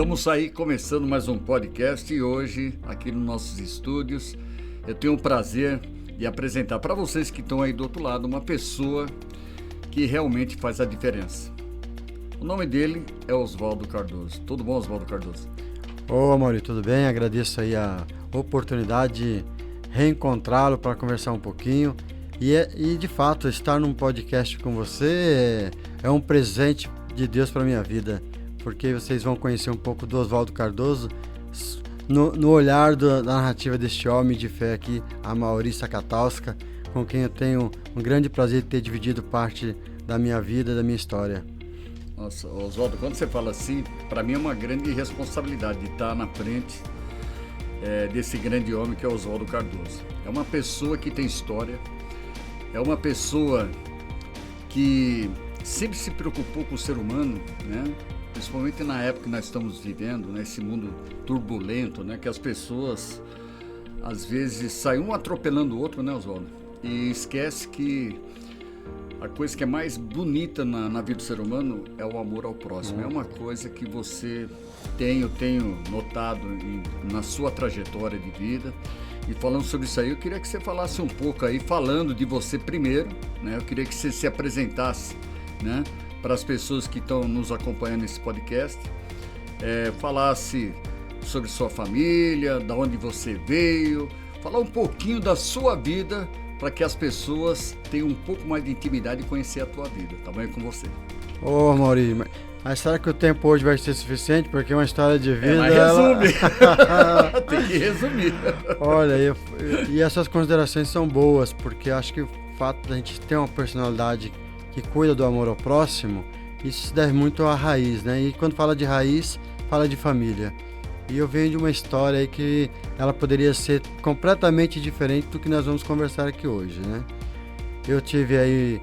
Estamos aí começando mais um podcast e hoje, aqui nos nossos estúdios, eu tenho o prazer de apresentar para vocês que estão aí do outro lado uma pessoa que realmente faz a diferença. O nome dele é Oswaldo Cardoso. Tudo bom, Oswaldo Cardoso? Ô, Amaury, tudo bem? Agradeço aí a oportunidade de reencontrá-lo para conversar um pouquinho. E de fato, estar num podcast com você é um presente de Deus para minha vida, porque vocês vão conhecer um pouco do Oswaldo Cardoso no olhar da narrativa deste homem de fé aqui, Amaury Sakatowska, com quem eu tenho um grande prazer de ter dividido parte da minha vida, da minha história. Nossa, Oswaldo, quando você fala assim, para mim é uma grande responsabilidade de estar na frente desse grande homem que é Oswaldo Cardoso. É uma pessoa que tem história, é uma pessoa que sempre se preocupou com o ser humano, né? Principalmente na época que nós estamos vivendo, nesse mundo turbulento, né? Que as pessoas, às vezes, saem um atropelando o outro, né, Oswaldo? E esquece que a coisa que é mais bonita na vida do ser humano é o amor ao próximo. É uma coisa que eu tenho notado na sua trajetória de vida. E falando sobre isso aí, eu queria que você falasse um pouco aí, falando de você primeiro, né? Eu queria que você se apresentasse, né, para as pessoas que estão nos acompanhando nesse podcast, falasse sobre sua família, da onde você veio, falar um pouquinho da sua vida, para que as pessoas tenham um pouco mais de intimidade e conhecer a tua vida. Tá bem com você? Ô, Amaury, mas será que o tempo hoje vai ser suficiente? Porque uma história de vida... Mas resume. Tem que resumir. Olha, e essas considerações são boas, porque acho que o fato da gente ter uma personalidade que cuida do amor ao próximo, isso se deve muito à raiz, né? E quando fala de raiz, fala de família. E eu venho de uma história aí que ela poderia ser completamente diferente do que nós vamos conversar aqui hoje, né? Eu tive aí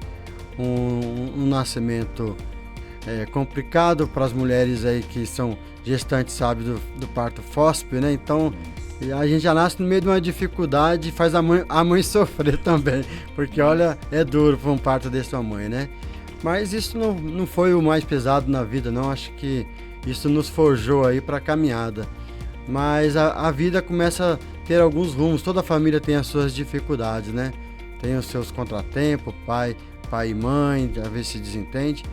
um nascimento complicado para as mulheres aí que são gestantes, sabe, do parto FOSP, né? Então, a gente já nasce no meio de uma dificuldade e faz a mãe sofrer também, porque olha, é duro para um parto desse tamanho, né? Mas isso não foi o mais pesado na vida, não. Acho que isso nos forjou aí para a caminhada. Mas a vida começa a ter alguns rumos, toda família tem as suas dificuldades, né? Tem os seus contratempos, pai e mãe, às vezes se desentende.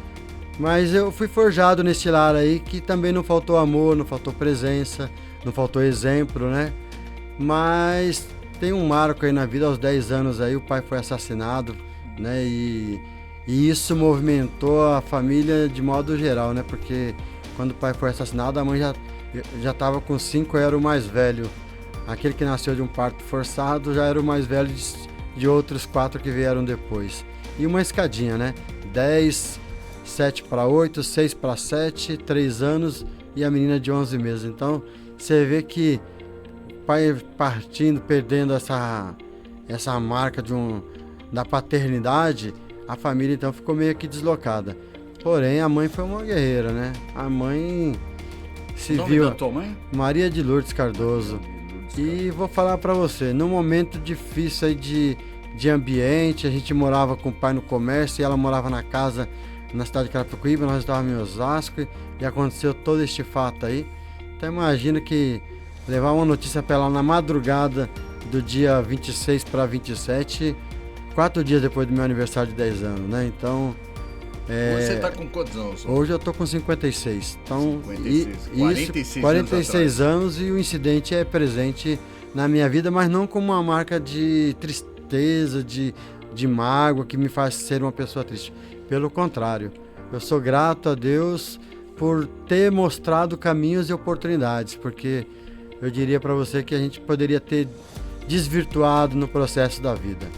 Mas eu fui forjado nesse lar aí que também não faltou amor, não faltou presença, não faltou exemplo, né? Mas tem um marco aí na vida, aos 10 anos aí o pai foi assassinado, né? E isso movimentou a família de modo geral, né? Porque quando o pai foi assassinado, a mãe já estava com 5, era o mais velho. Aquele que nasceu de um parto forçado já era o mais velho de outros 4 que vieram depois. E uma escadinha, né? 10, 7 para 8, 6 para 7, 3 anos e a menina de 11 meses. Então, você vê que o pai partindo, perdendo essa marca da paternidade, a família então ficou meio que deslocada. Porém, a mãe foi uma guerreira, né? A mãe se viu... O nome da tua mãe? Maria de Lourdes Cardoso. E vou falar para você, num momento difícil aí de ambiente, a gente morava com o pai no comércio e ela morava na casa na cidade de Carapicuíba, nós estávamos em Osasco e aconteceu todo este fato aí. Então imagina que levar uma notícia para ela na madrugada do dia 26 para 27, 4 dias depois do meu aniversário de 10 anos, né? Então... Você está com quantos anos? Hoje eu estou com 56. Então, 56, 46 anos e o incidente é presente na minha vida, mas não como uma marca de tristeza, de mágoa que me faz ser uma pessoa triste. Pelo contrário, eu sou grato a Deus por ter mostrado caminhos e oportunidades, porque eu diria para você que a gente poderia ter desvirtuado no processo da vida,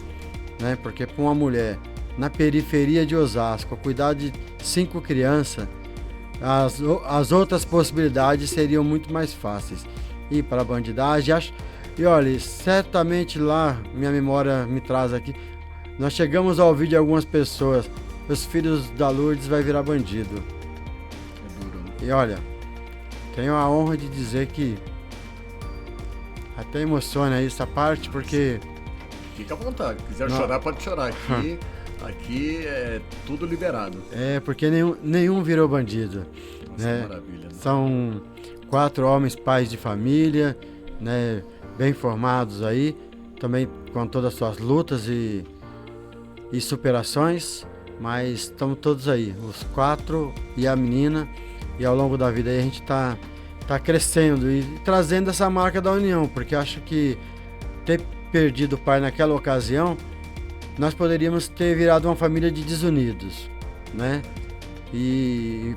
né? Porque para uma mulher na periferia de Osasco, cuidar de 5 crianças, as outras possibilidades seriam muito mais fáceis. Ir para a bandidagem, e olha, certamente lá, minha memória me traz aqui, nós chegamos a ouvir de algumas pessoas, os filhos da Lourdes vai virar bandido. É duro, né? E olha, tenho a honra de dizer que até emociona aí essa parte, porque... Fica à vontade, se quiser chorar, pode chorar. Aqui é tudo liberado. Porque nenhum virou bandido. Nossa, né? Maravilha. Né? São 4 homens, pais de família, né, bem formados aí, também com todas as suas lutas e superações, mas estamos todos aí, os 4 e a menina, e ao longo da vida aí a gente tá crescendo e trazendo essa marca da união, porque acho que ter perdido o pai naquela ocasião, nós poderíamos ter virado uma família de desunidos, né? E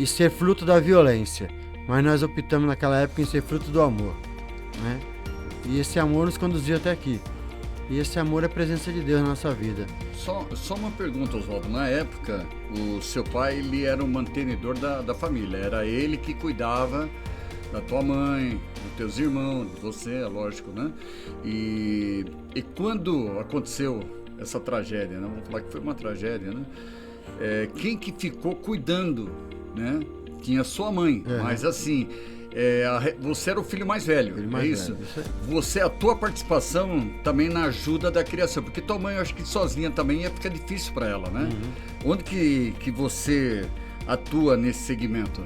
ser fruto da violência, mas nós optamos naquela época em ser fruto do amor, né? E esse amor nos conduziu até aqui. E esse amor é a presença de Deus na nossa vida. Só uma pergunta, Oswaldo. Na época, o seu pai ele era o mantenedor da família. Era ele que cuidava da tua mãe, dos teus irmãos, de você, é lógico, né? E quando aconteceu essa tragédia, né? Vamos falar que foi uma tragédia, né? Quem que ficou cuidando, né? Tinha sua mãe, mas assim... você era o filho mais velho, isso? Você, a tua participação também na ajuda da criação, porque tua mãe, eu acho que sozinha também ia ficar difícil para ela, né? Onde que você atua nesse segmento?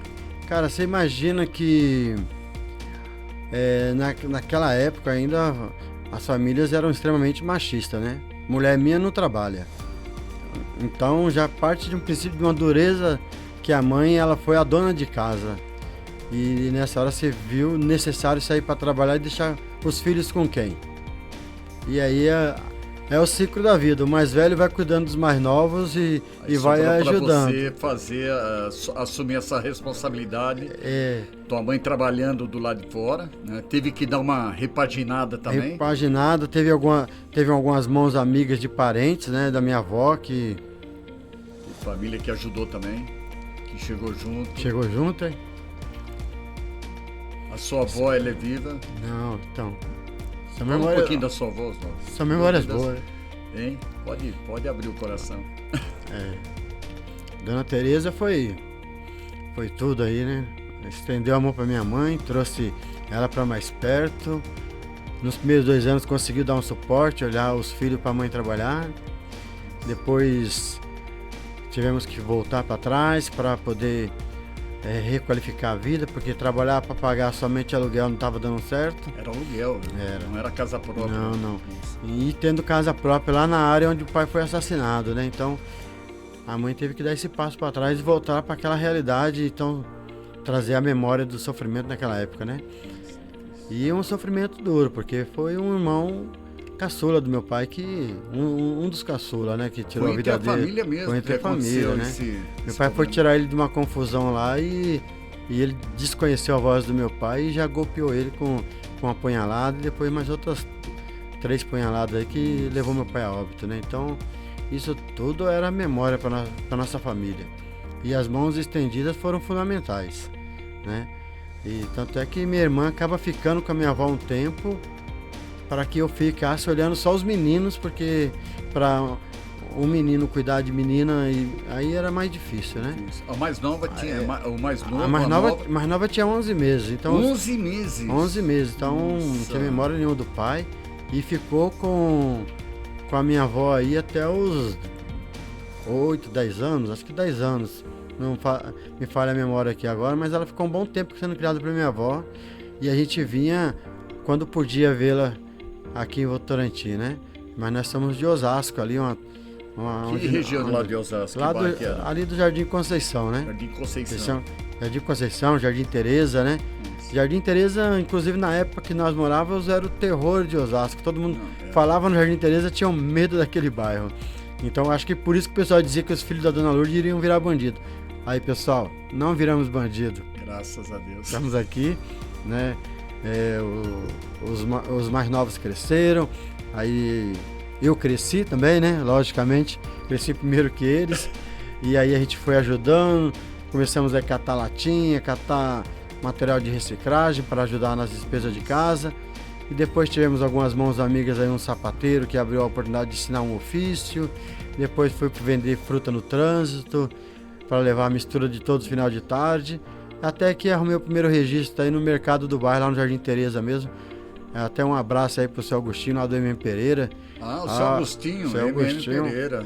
Cara, você imagina que naquela época ainda as famílias eram extremamente machistas, né? Mulher minha não trabalha. Então já parte de um princípio de uma dureza que a mãe ela foi a dona de casa. E nessa hora você viu necessário sair para trabalhar e deixar os filhos com quem? E aí é o ciclo da vida. O mais velho vai cuidando dos mais novos e vai ajudando. Para você assumir essa responsabilidade. Tua mãe trabalhando do lado de fora, né? Teve que dar uma repaginada também. Repaginada, teve algumas mãos amigas de parentes, né? Da minha avó que... Família que ajudou também, que chegou junto. Chegou junto, hein? A sua avó, ela é viva? Não, então... Fala um pouquinho da sua avó, Oswaldo. São memórias boas. Hein? Pode abrir o coração. Dona Tereza foi tudo aí, né? Estendeu a mão para minha mãe, trouxe ela para mais perto. Nos primeiros 2 anos conseguiu dar um suporte, olhar os filhos para a mãe trabalhar. Depois tivemos que voltar para trás para poder requalificar a vida, porque trabalhar para pagar somente aluguel não estava dando certo. Era aluguel, né? Não era casa própria. Não. E tendo casa própria lá na área onde o pai foi assassinado, né? Então a mãe teve que dar esse passo para trás e voltar para aquela realidade, então trazer a memória do sofrimento naquela época, né? E um sofrimento duro, porque foi um irmão caçula do meu pai, que um dos caçula, né, que tirou a vida dele. Foi entre a família mesmo. Foi entre a família, né? Meu pai foi tirar ele de uma confusão lá e ele desconheceu a voz do meu pai e já golpeou ele com uma punhalada e depois mais outras 3 punhaladas aí que levou meu pai a óbito, né? Então isso tudo era memória para nossa família. E as mãos estendidas foram fundamentais, né? E tanto é que minha irmã acaba ficando com a minha avó um tempo para que eu ficasse olhando só os meninos, porque para um menino cuidar de menina, aí era mais difícil, né? A mais nova tinha, o mais novo... A mais nova tinha 11 meses. Então, 11 meses? 11 meses, então não tinha memória nenhuma do pai e ficou com a minha avó aí até os 8, 10 anos, acho que 10 anos. Não me falha a memória aqui agora, mas ela ficou um bom tempo sendo criada por minha avó e a gente vinha quando podia vê-la aqui em Votorantim, né? Mas nós somos de Osasco, ali que região lá de Osasco? Lá ali do Jardim Conceição, né? Jardim Conceição. Jardim Conceição, Jardim Tereza, né? Jardim Tereza, inclusive na época que nós morávamos, era o terror de Osasco. Todo mundo falava no Jardim Tereza, tinham medo daquele bairro. Então acho que por isso que o pessoal dizia que os filhos da Dona Lourdes iriam virar bandido. Aí, pessoal, não viramos bandido. Graças a Deus. Estamos aqui, né? Os mais novos cresceram, aí eu cresci também, né? Logicamente, cresci primeiro que eles. E aí a gente foi ajudando, começamos a catar latinha, catar material de reciclagem para ajudar nas despesas de casa. E depois tivemos algumas mãos amigas aí, um sapateiro que abriu a oportunidade de ensinar um ofício. Depois fui vender fruta no trânsito, para levar a mistura de todos final de tarde. Até que arrumei o primeiro registro aí no mercado do bairro, lá no Jardim Tereza mesmo. Até um abraço aí pro seu Agostinho, lá do MM Pereira. O seu Agostinho, seu Agostinho Pereira.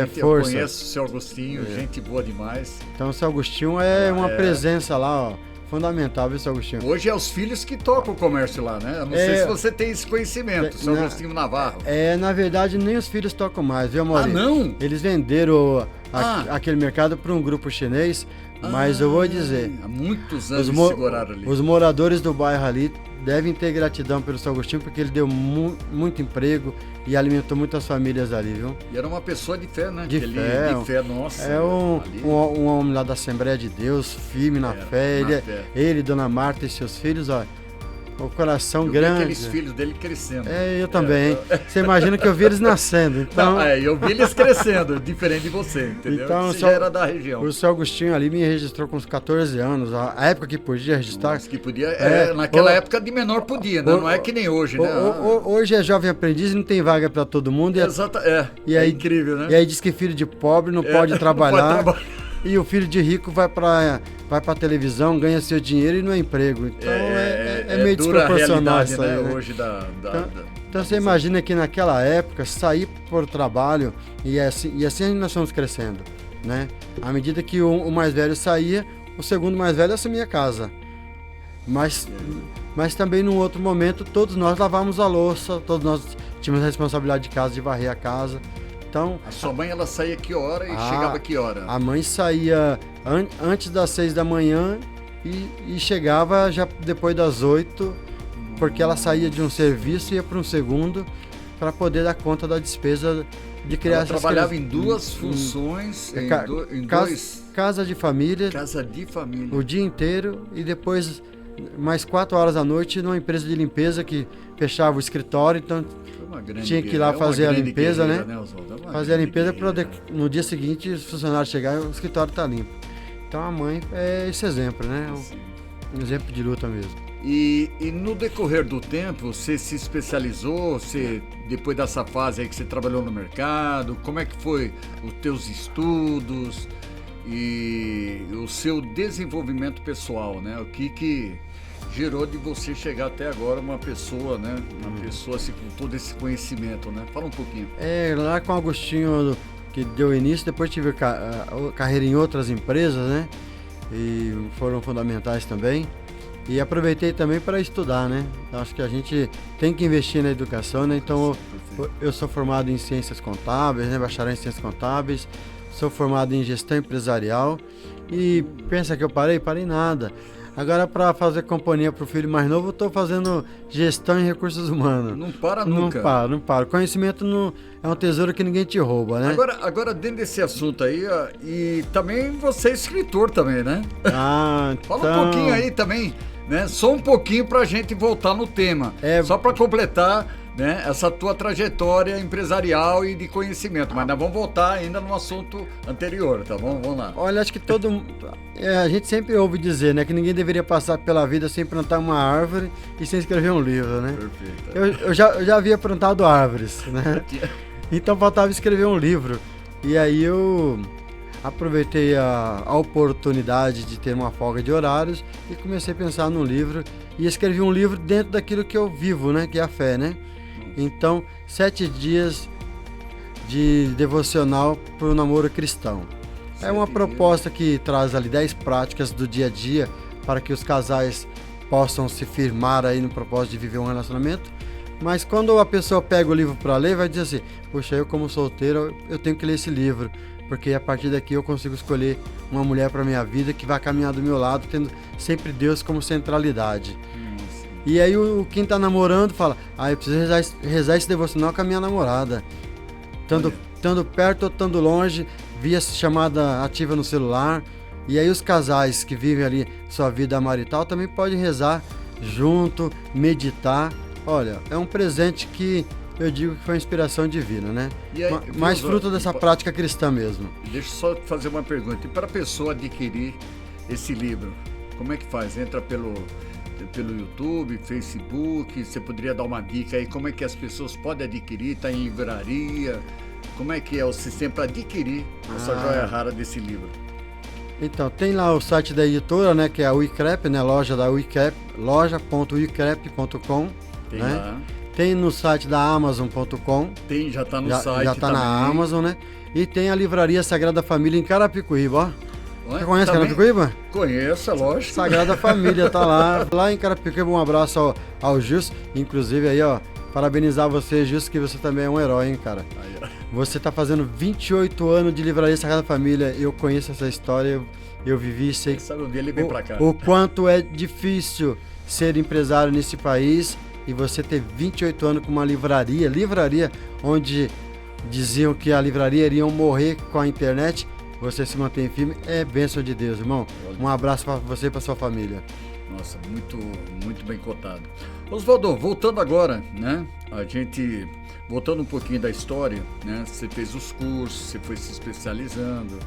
Força. Eu conheço o seu Agostinho, gente boa demais. Então o seu Agostinho é uma presença lá, ó, fundamental, viu, seu Agostinho? Hoje é os filhos que tocam o comércio lá, né? Eu não sei se você tem esse conhecimento, seu Agostinho Navarro. Na verdade, nem os filhos tocam mais, viu, Maurício? Ah, não? Eles venderam aquele mercado para um grupo chinês, mas eu vou dizer... Há muitos anos seguraram ali. Os moradores do bairro ali devem ter gratidão pelo seu Agostinho, porque ele deu muito emprego e alimentou muitas famílias ali, viu? E era uma pessoa de fé, né? De fé, nossa. É um homem lá da Assembleia de Deus, firme na fé. Ele, Dona Marta e seus filhos, ó, o coração grande. Vi aqueles filhos dele crescendo. Eu também. Você imagina que eu vi eles nascendo. Então... Não, eu vi eles crescendo, diferente de você, entendeu? Então, você já era da região. O seu Agostinho ali me registrou com uns 14 anos, a época que podia registrar. Nossa, que podia, naquela época de menor podia, né? Não é que nem hoje, né? Hoje é jovem aprendiz e não tem vaga para todo mundo. Exato, é incrível, né? E aí diz que filho de pobre não pode trabalhar. Não pode trabalhar. E o filho de rico vai pra televisão, ganha seu dinheiro e não é emprego. Então é meio desproporcional isso aí, né? Hoje então você imagina que naquela época, sair por trabalho, e assim nós estamos crescendo, né? À medida que o mais velho saía, o segundo mais velho assumia a casa. Mas também num outro momento, todos nós lavávamos a louça, todos nós tínhamos a responsabilidade de casa, de varrer a casa. Então, a sua mãe, ela saía que hora e chegava que hora? A mãe saía antes das 6 da manhã e chegava já depois das 8, porque ela saía de um serviço e ia para um segundo para poder dar conta da despesa de criar essas crianças. Ela trabalhava em duas funções, casa de família. Casa de família. O dia inteiro e depois mais 4 horas da noite numa empresa de limpeza que fechava o escritório, então tinha que ir lá fazer a limpeza, né? Fazer a limpeza para no dia seguinte os funcionários chegarem e o escritório tá limpo. Então a mãe é esse exemplo, né? Um exemplo de luta mesmo. E no decorrer do tempo, você se especializou, depois dessa fase aí que você trabalhou no mercado, como é que foi os teus estudos e o seu desenvolvimento pessoal, né? O que gerou de você chegar até agora uma pessoa, né? Uma pessoa assim, com todo esse conhecimento, né? Fala um pouquinho. Lá com o Agostinho, que deu início, depois tive carreira em outras empresas, né? E foram fundamentais também. E aproveitei também para estudar, né? Acho que a gente tem que investir na educação, né? Então, eu sou formado em Ciências Contábeis, né? Bacharel em Ciências Contábeis. Sou formado em Gestão Empresarial. E pensa que eu parei? Parei nada. Agora, para fazer companhia para o filho mais novo, eu estou fazendo gestão em recursos humanos. Não para nunca. Não para. Conhecimento é um tesouro que ninguém te rouba, né? Agora dentro desse assunto aí, e também você é escritor também, né? Fala um pouquinho aí também, né? Só um pouquinho para a gente voltar no tema. Só para completar, né, essa tua trajetória empresarial e de conhecimento. Mas nós vamos voltar ainda no assunto anterior, tá bom? Vamos lá. Olha, acho que a gente sempre ouve dizer, né, que ninguém deveria passar pela vida sem plantar uma árvore e sem escrever um livro, né? Perfeito. Eu já havia plantado árvores, né? Então faltava escrever um livro. E aí eu aproveitei a oportunidade de ter uma folga de horários e comecei a pensar num livro. E escrevi um livro dentro daquilo que eu vivo, né? Que é a fé, né? Então, 7 dias de devocional para o namoro cristão. É uma proposta que traz ali 10 práticas do dia a dia para que os casais possam se firmar aí no propósito de viver um relacionamento. Mas quando a pessoa pega o livro para ler, vai dizer assim: poxa, eu como solteiro, eu tenho que ler esse livro, porque a partir daqui eu consigo escolher uma mulher para minha vida que vai caminhar do meu lado, tendo sempre Deus como centralidade. E aí quem tá namorando fala: eu preciso rezar esse devocional com a minha namorada. Estando perto ou estando longe, via chamada ativa no celular. E aí os casais que vivem ali sua vida marital também podem rezar junto, meditar. Olha, é um presente que eu digo que foi uma inspiração divina, né? Mais fruto dessa prática cristã mesmo. Deixa eu só fazer uma pergunta. E para a pessoa adquirir esse livro, como é que faz? Entra pelo YouTube, Facebook, você poderia dar uma dica aí, como é que as pessoas podem adquirir? Está em livraria? Como é que é o sistema para adquirir essa joia rara desse livro? Então, tem lá o site da editora, né, que é a Uicrep, né, loja.uicrep.com. Tem, né? Lá. Tem no site da Amazon.com. Tem, já está no site. Já está na Amazon, né? E tem a livraria Sagrada Família em Carapicuíba, ó. Você conhece Carapicuíba? Conheço, é lógico. Sagrada Família tá lá. Lá em Carapicuíba, um abraço ao Gilson. Inclusive aí, ó, parabenizar você, Gilson, que você também é um herói, hein, cara. Você tá fazendo 28 anos de Livraria Sagrada Família. Eu conheço essa história, eu vivi e sei sabe um dia ele vem pra cá. O quanto é difícil ser empresário nesse país e você ter 28 anos com uma livraria onde diziam que a livraria iriam morrer com a internet. Você se mantém firme, é bênção de Deus, irmão. Um abraço para você e para sua família. Nossa, muito bem cotado. Oswaldo, voltando agora, né? Voltando um pouquinho da história, né? Você fez os cursos, você foi se especializando.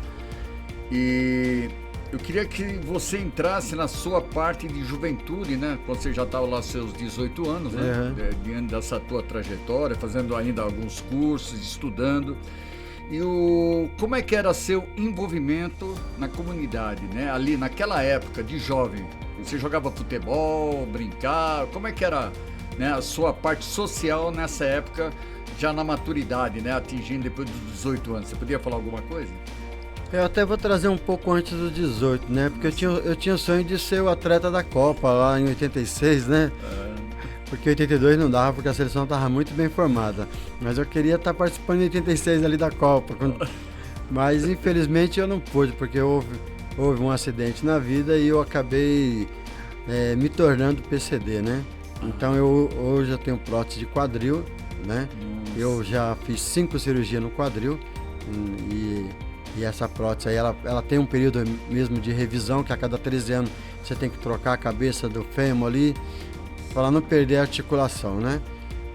E eu queria que você entrasse na sua parte de juventude, né? Quando você já estava lá aos seus 18 anos, né? Diante dessa tua trajetória, fazendo ainda alguns cursos, estudando. E como é que era seu envolvimento na comunidade, né? Ali naquela época de jovem, você jogava futebol, brincava, como é que era, né, a sua parte social nessa época, já na maturidade, né? Atingindo depois dos 18 anos, você podia falar alguma coisa? Eu até vou trazer um pouco antes dos 18, né? Porque eu tinha o sonho de ser o atleta da Copa lá em 86, né? Porque 82 não dava, porque a seleção estava muito bem formada. Mas eu queria estar participando em 86 ali da Copa. Mas infelizmente eu não pude, porque houve um acidente na vida e eu acabei me tornando PCD, né? Então hoje eu tenho prótese de quadril, né? Nossa. Eu já fiz 5 cirurgias no quadril e essa prótese aí, ela tem um período mesmo de revisão, que a cada 13 anos você tem que trocar a cabeça do fêmur ali, para não perder a articulação, né?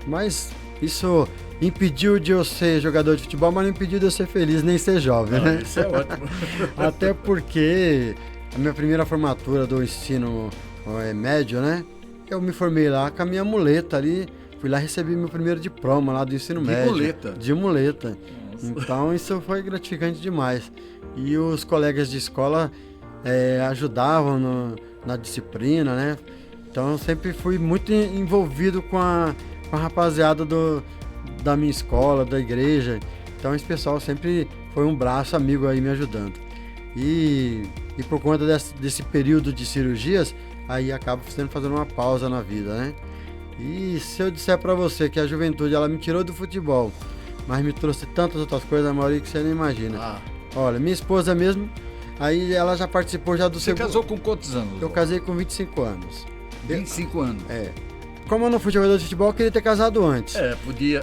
Mas isso impediu de eu ser jogador de futebol, mas não impediu de eu ser feliz nem ser jovem, né? Isso é ótimo. Até porque a minha primeira formatura do ensino médio, né? Eu me formei lá com a minha muleta ali, fui lá receber meu primeiro diploma lá do ensino médio. Muleta? De muleta. Nossa. Então isso foi gratificante demais. E os colegas de escola ajudavam na disciplina, né? Então eu sempre fui muito envolvido com a rapaziada da minha escola, da igreja. Então esse pessoal sempre foi um braço amigo aí me ajudando. E por conta desse período de cirurgias, aí acabo fazendo uma pausa na vida, né? E se eu disser pra você que a juventude ela me tirou do futebol, mas me trouxe tantas outras coisas, Maurício, que você não imagina. Olha, minha esposa mesmo, aí ela já participou já do segundo... Você casou com quantos anos? Eu casei com 25 anos. 25 anos? Como eu não fui jogador de futebol, eu queria ter casado antes. Podia.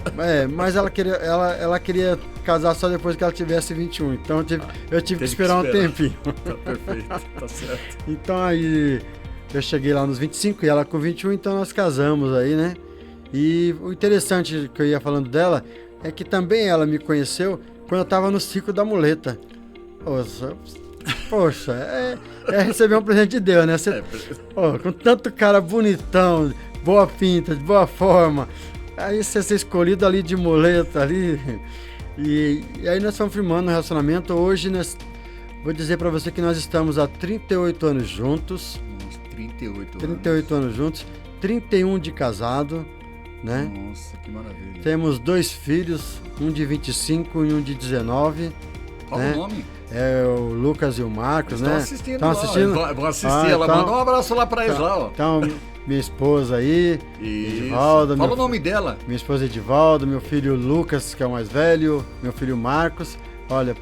Mas ela queria casar só depois que ela tivesse 21. Então eu tive que esperar um tempinho. Tá perfeito, tá certo. Então aí eu cheguei lá nos 25 e ela com 21, então nós casamos aí, né? E o interessante que eu ia falando dela é que também ela me conheceu quando eu tava no ciclo da muleta. Poxa, receber um presente de Deus, né? Com tanto cara bonitão, boa pinta, de boa forma, aí você ser escolhido ali de muleta ali, e aí nós estamos firmando um relacionamento. Hoje vou dizer pra você que nós estamos há 38 anos juntos. 38 anos juntos, 31 de casado, né? Nossa, que maravilha. Temos 2 filhos, um de 25 e um de 19. Qual o nome? É o Lucas e o Marcos, né? Estão assistindo. Vão assistir, ela então, manda um abraço lá pra eles lá, ó. Então, minha esposa aí, Edivaldo. Fala o nome dela. Minha esposa Edivaldo, meu filho Lucas, que é o mais velho, meu filho Marcos. Olha,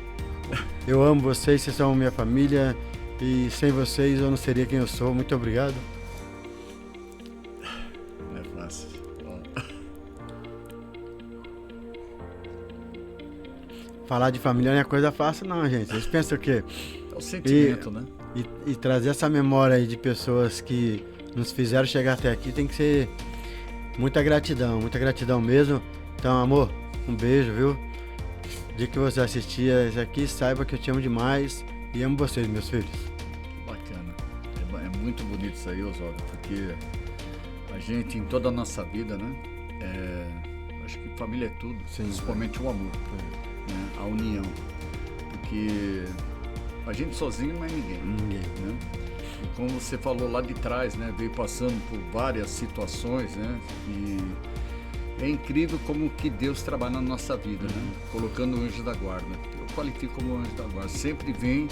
eu amo vocês são minha família e sem vocês eu não seria quem eu sou. Muito obrigado. Não é fácil. Falar de família não é coisa fácil não, gente. Vocês pensam o quê? É o sentimento, né? E trazer essa memória aí de pessoas que nos fizeram chegar até aqui tem que ser muita gratidão mesmo. Então, amor, um beijo, viu? O dia que você assistir isso aqui, saiba que eu te amo demais e amo vocês, meus filhos. Bacana. É muito bonito isso aí, Oswaldo, porque a gente, em toda a nossa vida, né? Acho que família é tudo, sim, principalmente o amor, né? A união. Porque a gente sozinho não é ninguém. Né? E como você falou lá de trás, né? Veio passando por várias situações, né? E é incrível como que Deus trabalha na nossa vida, né? Colocando o anjo da guarda. Eu qualifico como anjo da guarda. Sempre vem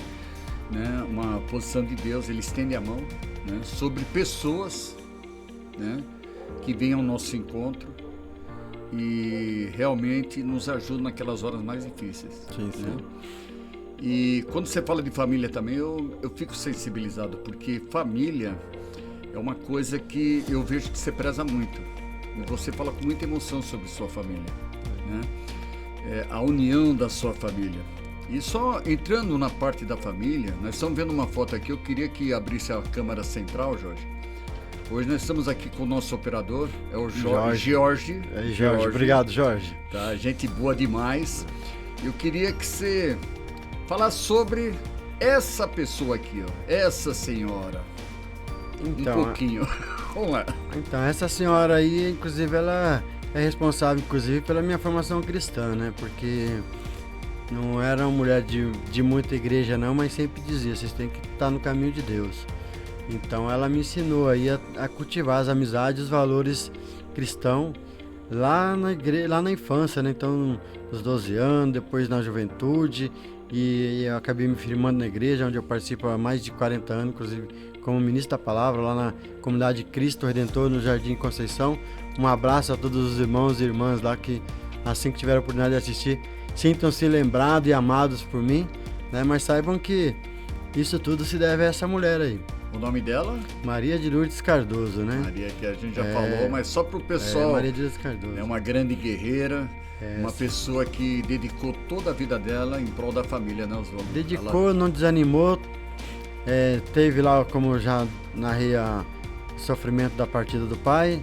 né, uma posição de Deus, ele estende a mão, né, sobre pessoas, né, que vêm ao nosso encontro e realmente nos ajudam naquelas horas mais difíceis. Sim, sim. Né? E quando você fala de família também, eu fico sensibilizado, porque família é uma coisa que eu vejo que você preza muito. E você fala com muita emoção sobre sua família, né? A união da sua família. E só entrando na parte da família, nós estamos vendo uma foto aqui, eu queria que abrisse a câmera central, Jorge. Hoje nós estamos aqui com o nosso operador, é o Jorge. Jorge. Obrigado, Jorge. Tá, gente boa demais. Eu queria que você falasse sobre essa pessoa aqui, ó, essa senhora. Então, um pouquinho. Vamos lá. Então, essa senhora aí, inclusive, ela é responsável, inclusive, pela minha formação cristã, né? Porque não era uma mulher de muita igreja, não, mas sempre dizia, vocês têm que estar no caminho de Deus. Então, ela me ensinou aí a cultivar as amizades, os valores cristãos lá na igreja, lá na infância, né? Então, nos 12 anos, depois na juventude, e eu acabei me firmando na igreja, onde eu participo há mais de 40 anos, inclusive como ministro da palavra, lá na comunidade Cristo Redentor, no Jardim Conceição. Um abraço a todos os irmãos e irmãs lá que, assim que tiveram a oportunidade de assistir, sintam-se lembrados e amados por mim, né? Mas saibam que isso tudo se deve a essa mulher aí. O nome dela? Maria de Lourdes Cardoso, né? Maria, que a gente já falou, mas só para o pessoal. Maria de Lourdes Cardoso. É uma grande guerreira, uma pessoa que dedicou toda a vida dela em prol da família, né, Oswaldo? Dedicou, não desanimou. Teve lá, como já narrei, o sofrimento da partida do pai.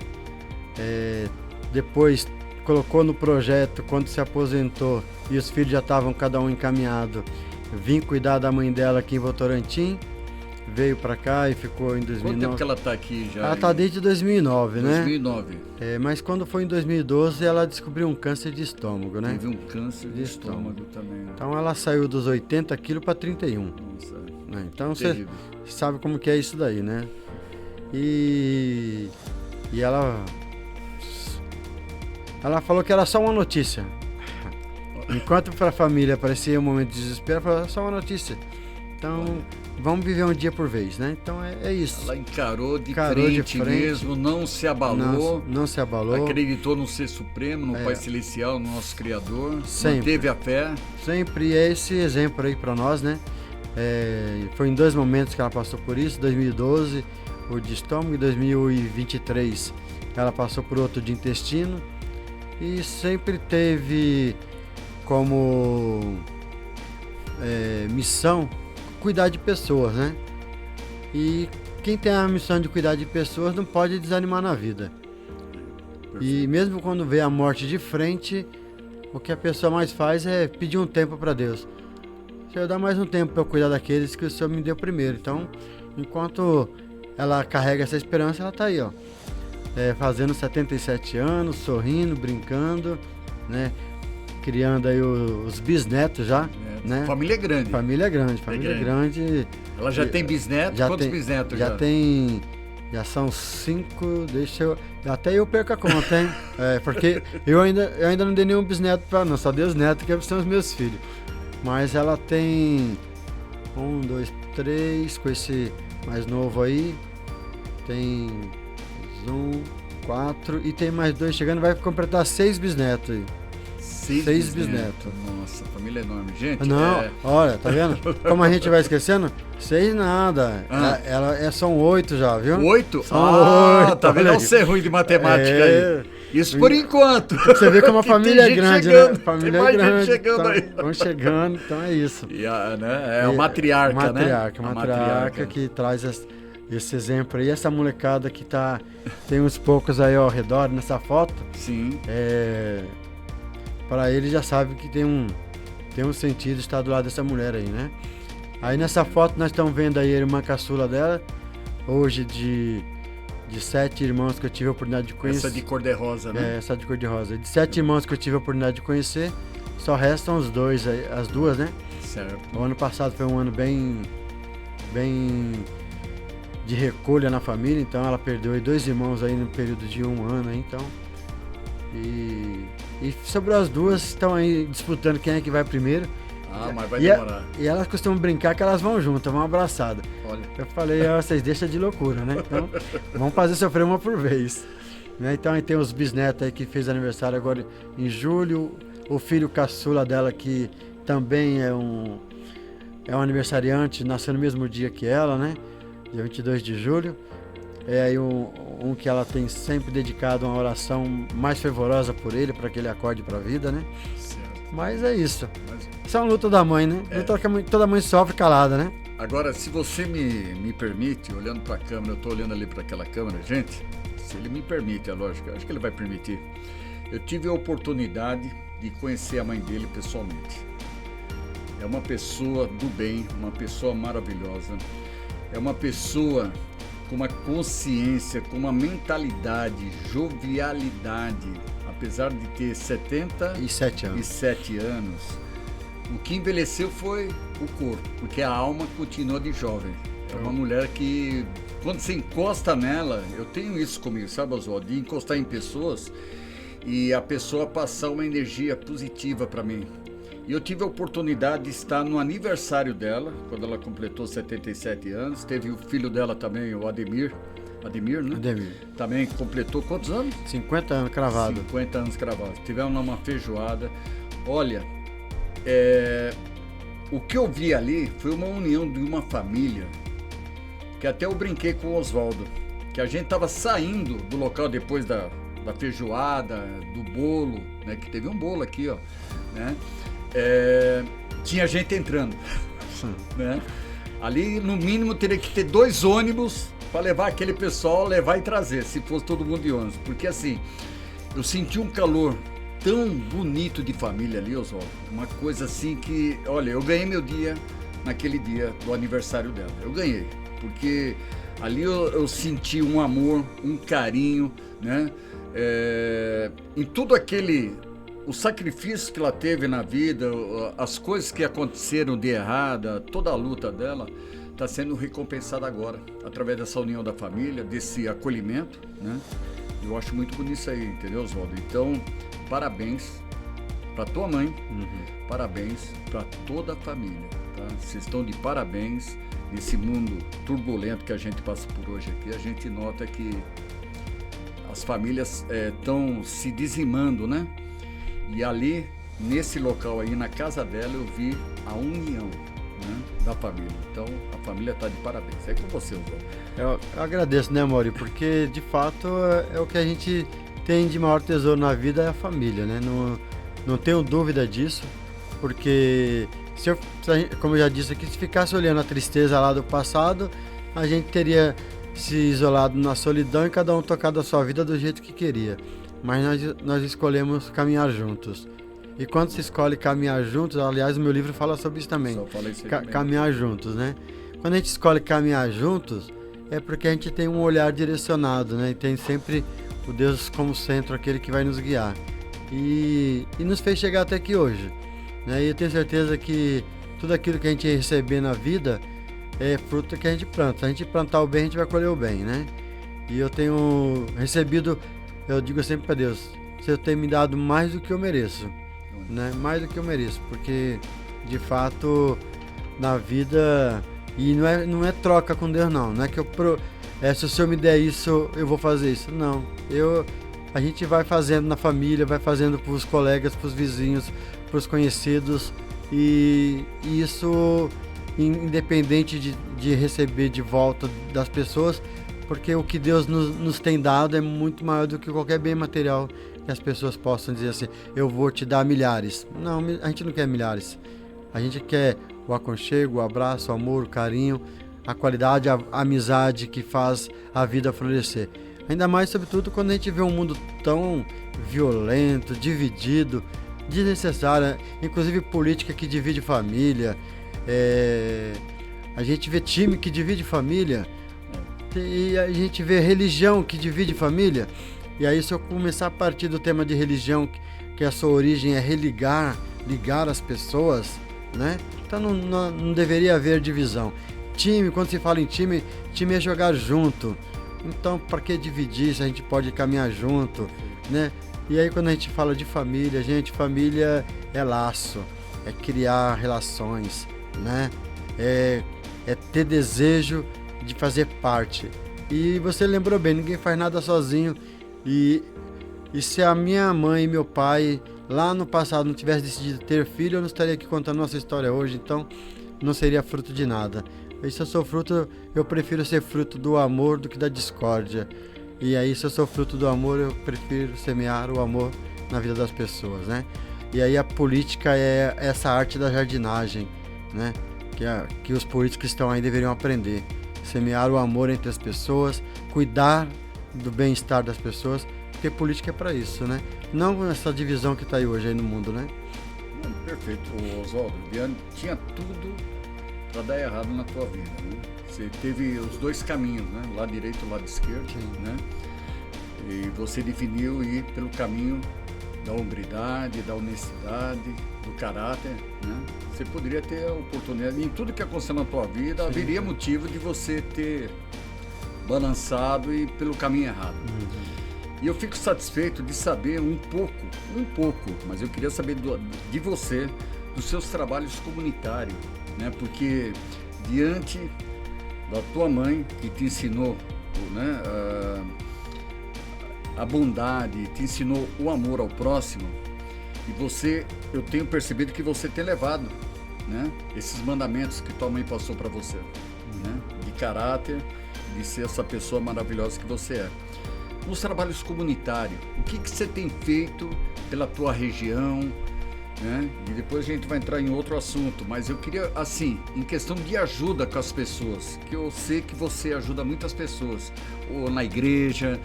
Depois colocou no projeto, quando se aposentou e os filhos já estavam cada um encaminhado, vim cuidar da mãe dela aqui em Votorantim. Veio pra cá e ficou em 2009. Quanto tempo que ela tá aqui já? Ela tá desde 2009, né? 2009. Mas quando foi em 2012, ela descobriu um câncer de estômago, né? Teve um câncer de estômago também. Então ela saiu dos 80 quilos para 31. Nossa, né? Então você sabe como que é isso daí, né? E ela falou que era só uma notícia. Enquanto para a família parecia um momento de desespero, ela falou só uma notícia. Então, vamos viver um dia por vez, né? Então é isso. Ela encarou de frente mesmo, não se abalou. Não se abalou. Acreditou no Ser Supremo, no Pai Celestial, no nosso Criador. Sempre. Manteve a fé. Sempre é esse exemplo aí para nós, né? Foi em 2 momentos que ela passou por isso, 2012, o de estômago, e 2023 ela passou por outro de intestino. E sempre teve como missão cuidar de pessoas, né? E quem tem a missão de cuidar de pessoas não pode desanimar na vida. Perfeito. E mesmo quando vê a morte de frente, o que a pessoa mais faz é pedir um tempo para Deus. Senhor, dá mais um tempo para eu cuidar daqueles que o Senhor me deu primeiro. Então, enquanto ela carrega essa esperança, ela tá aí, ó, fazendo 77 anos, sorrindo, brincando, né? Criando aí os bisnetos já, né? Família grande. Família grande. Ela já tem bisnetos? Quantos bisnetos já? Já são 5, até eu perco a conta, hein? Porque eu ainda não dei nenhum bisneto pra não, só dei os netos que são os meus filhos. Mas ela tem 1, 2, 3, com esse mais novo aí, tem 4 e tem mais 2 chegando, vai completar 6 bisnetos aí. 6 bisnetos. Nossa, família é enorme. Gente, não, olha, tá vendo? Como a gente vai esquecendo? 6 nada. São 8 já, viu? 8? São 8. Tá vendo? Não ser ruim de matemática aí. Isso por enquanto. Você vê como a família é grande, chegando, né? Família é grande. Chegando aí. Vão chegando, então é isso. E é a matriarca, né? Matriarca que traz esse exemplo aí. Essa molecada que tem uns poucos aí ao redor nessa foto. Sim. Para ele já sabe que tem um sentido estar do lado dessa mulher aí, né? Aí nessa foto nós estamos vendo aí a irmã caçula dela, hoje de 7 irmãos que eu tive a oportunidade de conhecer. Essa de cor-de-rosa, né? Essa de cor-de-rosa. De 7 irmãos que eu tive a oportunidade de conhecer, só restam os 2, as 2, né? Certo. O ano passado foi um ano bem de recolha na família, então ela perdeu aí 2 irmãos aí no período de 1 ano aí, então. E sobrou as 2, estão aí disputando quem é que vai primeiro. Ah, mas vai demorar. E elas costumam brincar que elas vão juntas, vão abraçadas. Olha. Eu falei, vocês deixam de loucura, né? Então, vamos fazer sofrer uma por vez. Né? Então, aí tem os bisnetos aí que fez aniversário agora em julho. O filho caçula dela, que também é um aniversariante, nasceu no mesmo dia que ela, né? Dia 22 de julho. É aí um que ela tem sempre dedicado uma oração mais fervorosa por ele, para que ele acorde para a vida, né? Certo. Mas é isso. Isso é uma luta da mãe, né? Luta que toda mãe sofre calada, né? Agora, se você me permite, olhando para a câmera, eu estou olhando ali para aquela câmera, gente, se ele me permite, é lógico, acho que ele vai permitir. Eu tive a oportunidade de conhecer a mãe dele pessoalmente. É uma pessoa do bem, uma pessoa maravilhosa, é uma pessoa com uma consciência, com uma mentalidade, jovialidade, apesar de ter 77 anos, o que envelheceu foi o corpo, porque a alma continua de jovem. É uma mulher que, quando você encosta nela, eu tenho isso comigo, sabe, Oswaldo? De encostar em pessoas e a pessoa passar uma energia positiva para mim. E eu tive a oportunidade de estar no aniversário dela, quando ela completou 77 anos. Teve o filho dela também, o Ademir, né? Ademir. Também completou quantos anos? 50 anos cravado. 50 anos cravado. Tivemos uma feijoada. Olha, o que eu vi ali foi uma união de uma família, que até eu brinquei com o Oswaldo, que a gente estava saindo do local depois da feijoada, do bolo, né? Que teve um bolo aqui, ó, né? Tinha gente entrando, né? Ali no mínimo teria que ter 2 ônibus para levar aquele pessoal, levar e trazer, se fosse todo mundo de ônibus, porque assim, eu senti um calor tão bonito de família ali, Oswaldo, uma coisa assim que, olha, eu ganhei meu dia naquele dia do aniversário dela, eu ganhei, porque ali eu senti um amor, um carinho, né? Em tudo o sacrifício que ela teve na vida, as coisas que aconteceram de errada, toda a luta dela está sendo recompensada agora, através dessa união da família, desse acolhimento, né? Eu acho muito bonito isso aí, entendeu, Oswaldo? Então, parabéns para tua mãe, parabéns para toda a família, tá? Vocês estão de parabéns nesse mundo turbulento que a gente passa por hoje aqui. A gente nota que as famílias estão se dizimando, né? E ali, nesse local aí, na casa dela, eu vi a união, né, da família. Então, a família está de parabéns. É com você, Oswaldo. Eu agradeço, né, Maurício? Porque, de fato, é o que a gente tem de maior tesouro na vida, é a família, né? Não tenho dúvida disso, porque, como eu já disse aqui, se ficasse olhando a tristeza lá do passado, a gente teria se isolado na solidão e cada um tocado a sua vida do jeito que queria. Mas nós escolhemos caminhar juntos. E quando se escolhe caminhar juntos, aliás, o meu livro fala sobre isso também. Só falei isso aí também. Caminhar juntos, né? Quando a gente escolhe caminhar juntos, é porque a gente tem um olhar direcionado, né? E tem sempre o Deus como centro, aquele que vai nos guiar. E nos fez chegar até aqui hoje, né? E eu tenho certeza que tudo aquilo que a gente receber na vida é fruto que a gente planta. Se a gente plantar o bem, a gente vai colher o bem, né? E eu tenho recebido, eu digo sempre para Deus, você tem me dado mais do que eu mereço, né? Mais do que eu mereço, porque de fato na vida, e não é troca com Deus, não é que se o Senhor me der isso, eu vou fazer isso, não, a gente vai fazendo na família, vai fazendo para os colegas, para os vizinhos, para os conhecidos, e isso independente de receber de volta das pessoas, porque o que Deus nos tem dado é muito maior do que qualquer bem material que as pessoas possam dizer assim, eu vou te dar milhares. Não, a gente não quer milhares. A gente quer o aconchego, o abraço, o amor, o carinho, a qualidade, a amizade que faz a vida florescer. Ainda mais, sobretudo, quando a gente vê um mundo tão violento, dividido, desnecessário, inclusive política que divide família, a gente vê time que divide família, e a gente vê religião que divide família. E aí, se eu começar a partir do tema de religião, que a sua origem é ligar as pessoas, né? Então não deveria haver divisão. Time, quando se fala em time é jogar junto. Então, para que dividir se a gente pode caminhar junto, né? E aí, quando a gente fala de família, gente, família é laço, é criar relações, né? É ter desejo de fazer parte. E você lembrou bem, ninguém faz nada sozinho. E se a minha mãe e meu pai lá no passado não tivessem decidido ter filho, eu não estaria aqui contando nossa história hoje, então não seria fruto de nada. E se eu sou fruto, eu prefiro ser fruto do amor do que da discórdia. E aí, se eu sou fruto do amor, eu prefiro semear o amor na vida das pessoas, né? E aí a política é essa arte da jardinagem, né? Que os políticos que estão aí deveriam aprender. Semear o amor entre as pessoas, cuidar do bem-estar das pessoas, porque política é para isso, né? Não essa divisão que está aí hoje aí no mundo, né? Perfeito, Oswaldo. Tinha tudo para dar errado na tua vida, né? Você teve os dois caminhos, né? O lado direito e o lado esquerdo, né? E você definiu ir pelo caminho da hombridade, da honestidade, do caráter, né? Você poderia ter a oportunidade, em tudo que aconteceu na tua vida, haveria motivo de você ter balançado e ir pelo caminho errado. E eu fico satisfeito de saber um pouco, mas eu queria saber de você, dos seus trabalhos comunitários, né? Porque diante da tua mãe, que te ensinou, né, a bondade, te ensinou o amor ao próximo, e você, eu tenho percebido que você tem levado, né, esses mandamentos que tua mãe passou para você, né, de caráter, de ser essa pessoa maravilhosa que você é. Nos trabalhos comunitários, o que você tem feito pela tua região, né? E depois a gente vai entrar em outro assunto, mas eu queria, assim, em questão de ajuda com as pessoas, que eu sei que você ajuda muitas pessoas, ou na igreja,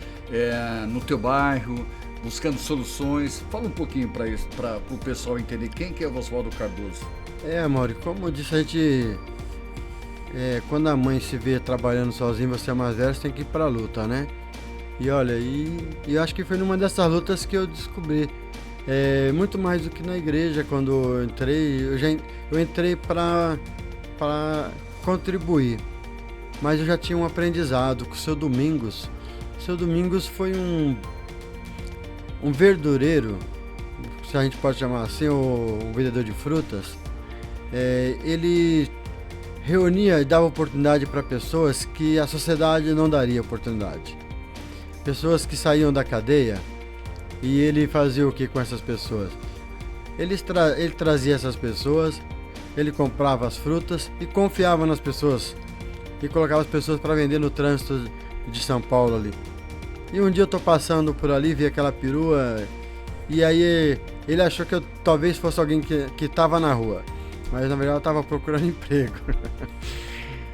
no teu bairro, buscando soluções. Fala um pouquinho para isso, para o pessoal entender quem que é o Oswaldo Cardoso. Mauri, como eu disse, a gente, quando a mãe se vê trabalhando sozinha, você é mais velho, você tem que ir para a luta, né? E olha, eu acho que foi numa dessas lutas que eu descobri, muito mais do que na igreja. Quando eu entrei, eu entrei para contribuir, mas eu já tinha um aprendizado com o seu Domingos. O seu Domingos foi um verdureiro, se a gente pode chamar assim, um vendedor de frutas. Ele reunia e dava oportunidade para pessoas que a sociedade não daria oportunidade. Pessoas que saíam da cadeia, e ele fazia o que com essas pessoas? Ele trazia essas pessoas, ele comprava as frutas e confiava nas pessoas, e colocava as pessoas para vender no trânsito de São Paulo ali. E um dia eu tô passando por ali, vi aquela perua, e aí ele achou que eu talvez fosse alguém que estava na rua, mas na verdade eu estava procurando emprego.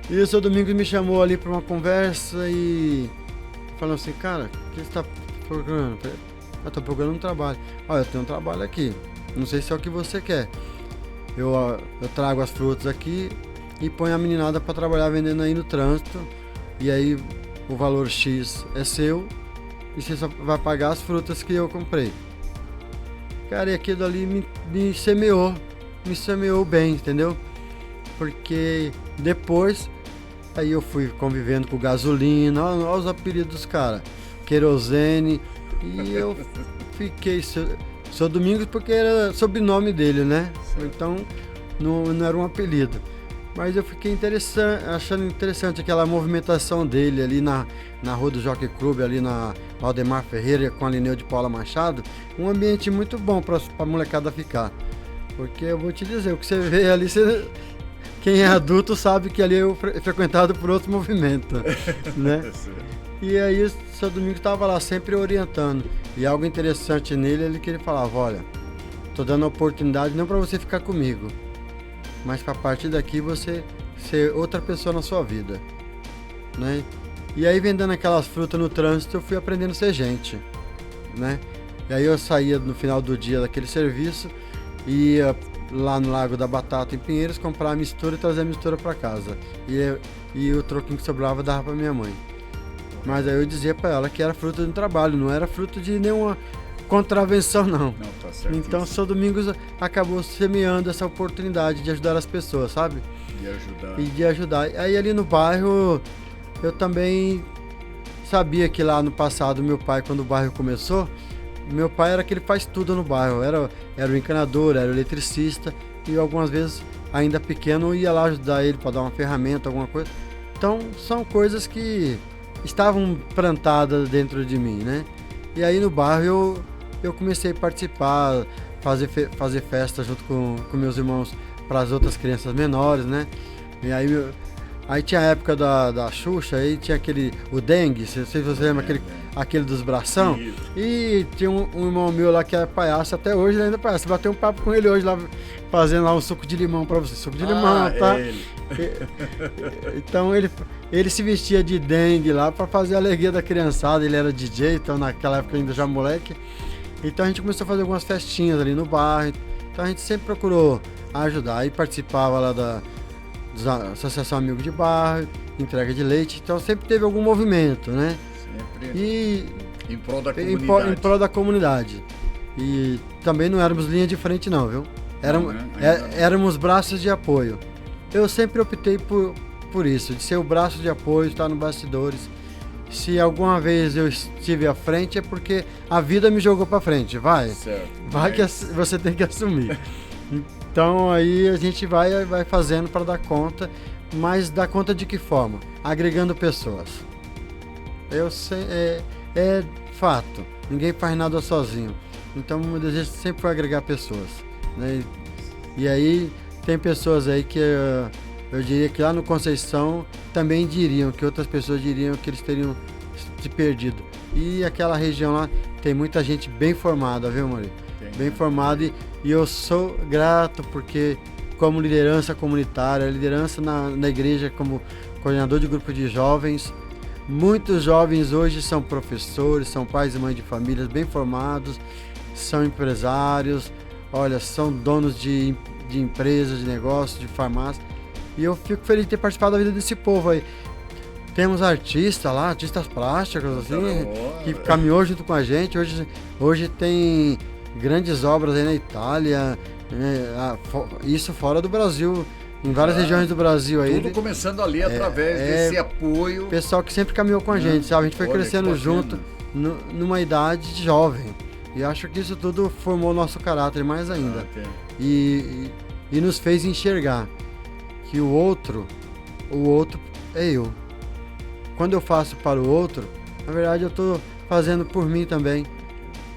E o seu Domingos me chamou ali para uma conversa e falou assim: cara, o que você está procurando? Eu estou procurando um trabalho. Olha, eu tenho um trabalho aqui, não sei se é o que você quer. Eu trago as frutas aqui e ponho a meninada para trabalhar vendendo aí no trânsito, e aí o valor X é seu e você só vai pagar as frutas que eu comprei. Cara, e aquilo ali me semeou bem, entendeu? Porque depois aí eu fui convivendo com gasolina, olha os apelidos dos caras, querosene, e eu fiquei seu Domingos porque era sobrenome dele, né? Então não era um apelido. Mas eu fiquei achando interessante aquela movimentação dele ali na rua do Jockey Club, ali na Valdemar Ferreira com a Lineu de Paula Machado. Um ambiente muito bom para a molecada ficar. Porque eu vou te dizer, o que você vê ali, quem é adulto sabe que ali é frequentado por outro movimento, né? E aí o seu Domingos estava lá sempre orientando. E algo interessante nele é que ele falava: olha, tô dando a oportunidade não para você ficar comigo, mas para partir daqui você ser outra pessoa na sua vida, né? E aí, vendendo aquelas frutas no trânsito, eu fui aprendendo a ser gente, né? E aí eu saía no final do dia daquele serviço, ia lá no Lago da Batata, em Pinheiros, comprar a mistura e trazer a mistura para casa. E o troquinho que sobrava dava para minha mãe. Mas aí eu dizia para ela que era fruto de um trabalho, não era fruto de nenhuma contravenção, não. Tá certo. Então o seu Domingos acabou semeando essa oportunidade de ajudar as pessoas, sabe? De ajudar. Aí ali no bairro, eu também sabia que lá no passado, meu pai, quando o bairro começou, meu pai era aquele que faz tudo no bairro. Era o encanador, era o eletricista, e algumas vezes, ainda pequeno, eu ia lá ajudar ele para dar uma ferramenta, alguma coisa. Então, são coisas que estavam plantadas dentro de mim, né? E aí no bairro eu comecei a participar, fazer festa junto com meus irmãos para as outras crianças menores, né? E aí tinha a época da Xuxa, aí tinha o dengue, não sei se você lembra, aquele dos bração. Isso. E tinha um irmão meu lá que era palhaço, até hoje ele ainda é palhaço. Bateu um papo com ele hoje lá, fazendo lá um suco de limão para você. Suco de limão, tá? Então ele se vestia de dengue lá para fazer a alegria da criançada. Ele era DJ, então naquela época ainda já moleque. Então a gente começou a fazer algumas festinhas ali no bairro. Então a gente sempre procurou ajudar. Aí participava lá da Associação Amigo de Bairro, entrega de leite. Então sempre teve algum movimento, né? Sempre e em prol da comunidade. Em prol da comunidade. E também não éramos linha de frente não, viu? Éramos braços de apoio. Eu sempre optei por isso, de ser o braço de apoio, estar nos bastidores. Se alguma vez eu estive à frente é porque a vida me jogou para frente, vai. Certo. Vai que você tem que assumir. Então aí a gente vai fazendo para dar conta, mas dar conta de que forma? Agregando pessoas. Eu sei, é fato, ninguém faz nada sozinho. Então o meu desejo sempre foi agregar pessoas, né? E aí tem pessoas aí que eu diria que lá no Conceição também diriam, que outras pessoas diriam que eles teriam se perdido. E aquela região lá tem muita gente bem formada, viu, Maurício? Bem formada e eu sou grato porque como liderança comunitária, liderança na igreja como coordenador de grupo de jovens, muitos jovens hoje são professores, são pais e mães de famílias bem formados, são empresários, olha, são donos de empresas, de negócios, de farmácia. E eu fico feliz de ter participado da vida desse povo aí. Temos artistas lá, artistas plásticos, assim, que caminhou junto com a gente. Hoje tem grandes obras aí na Itália, isso fora do Brasil, em várias regiões do Brasil aí. Tudo começando ali através desse apoio. Pessoal que sempre caminhou com a gente, sabe? A gente foi crescendo junto numa idade de jovem. E acho que isso tudo formou o nosso caráter mais ainda. E nos fez enxergar que o outro é eu. Quando eu faço para o outro, na verdade eu estou fazendo por mim também.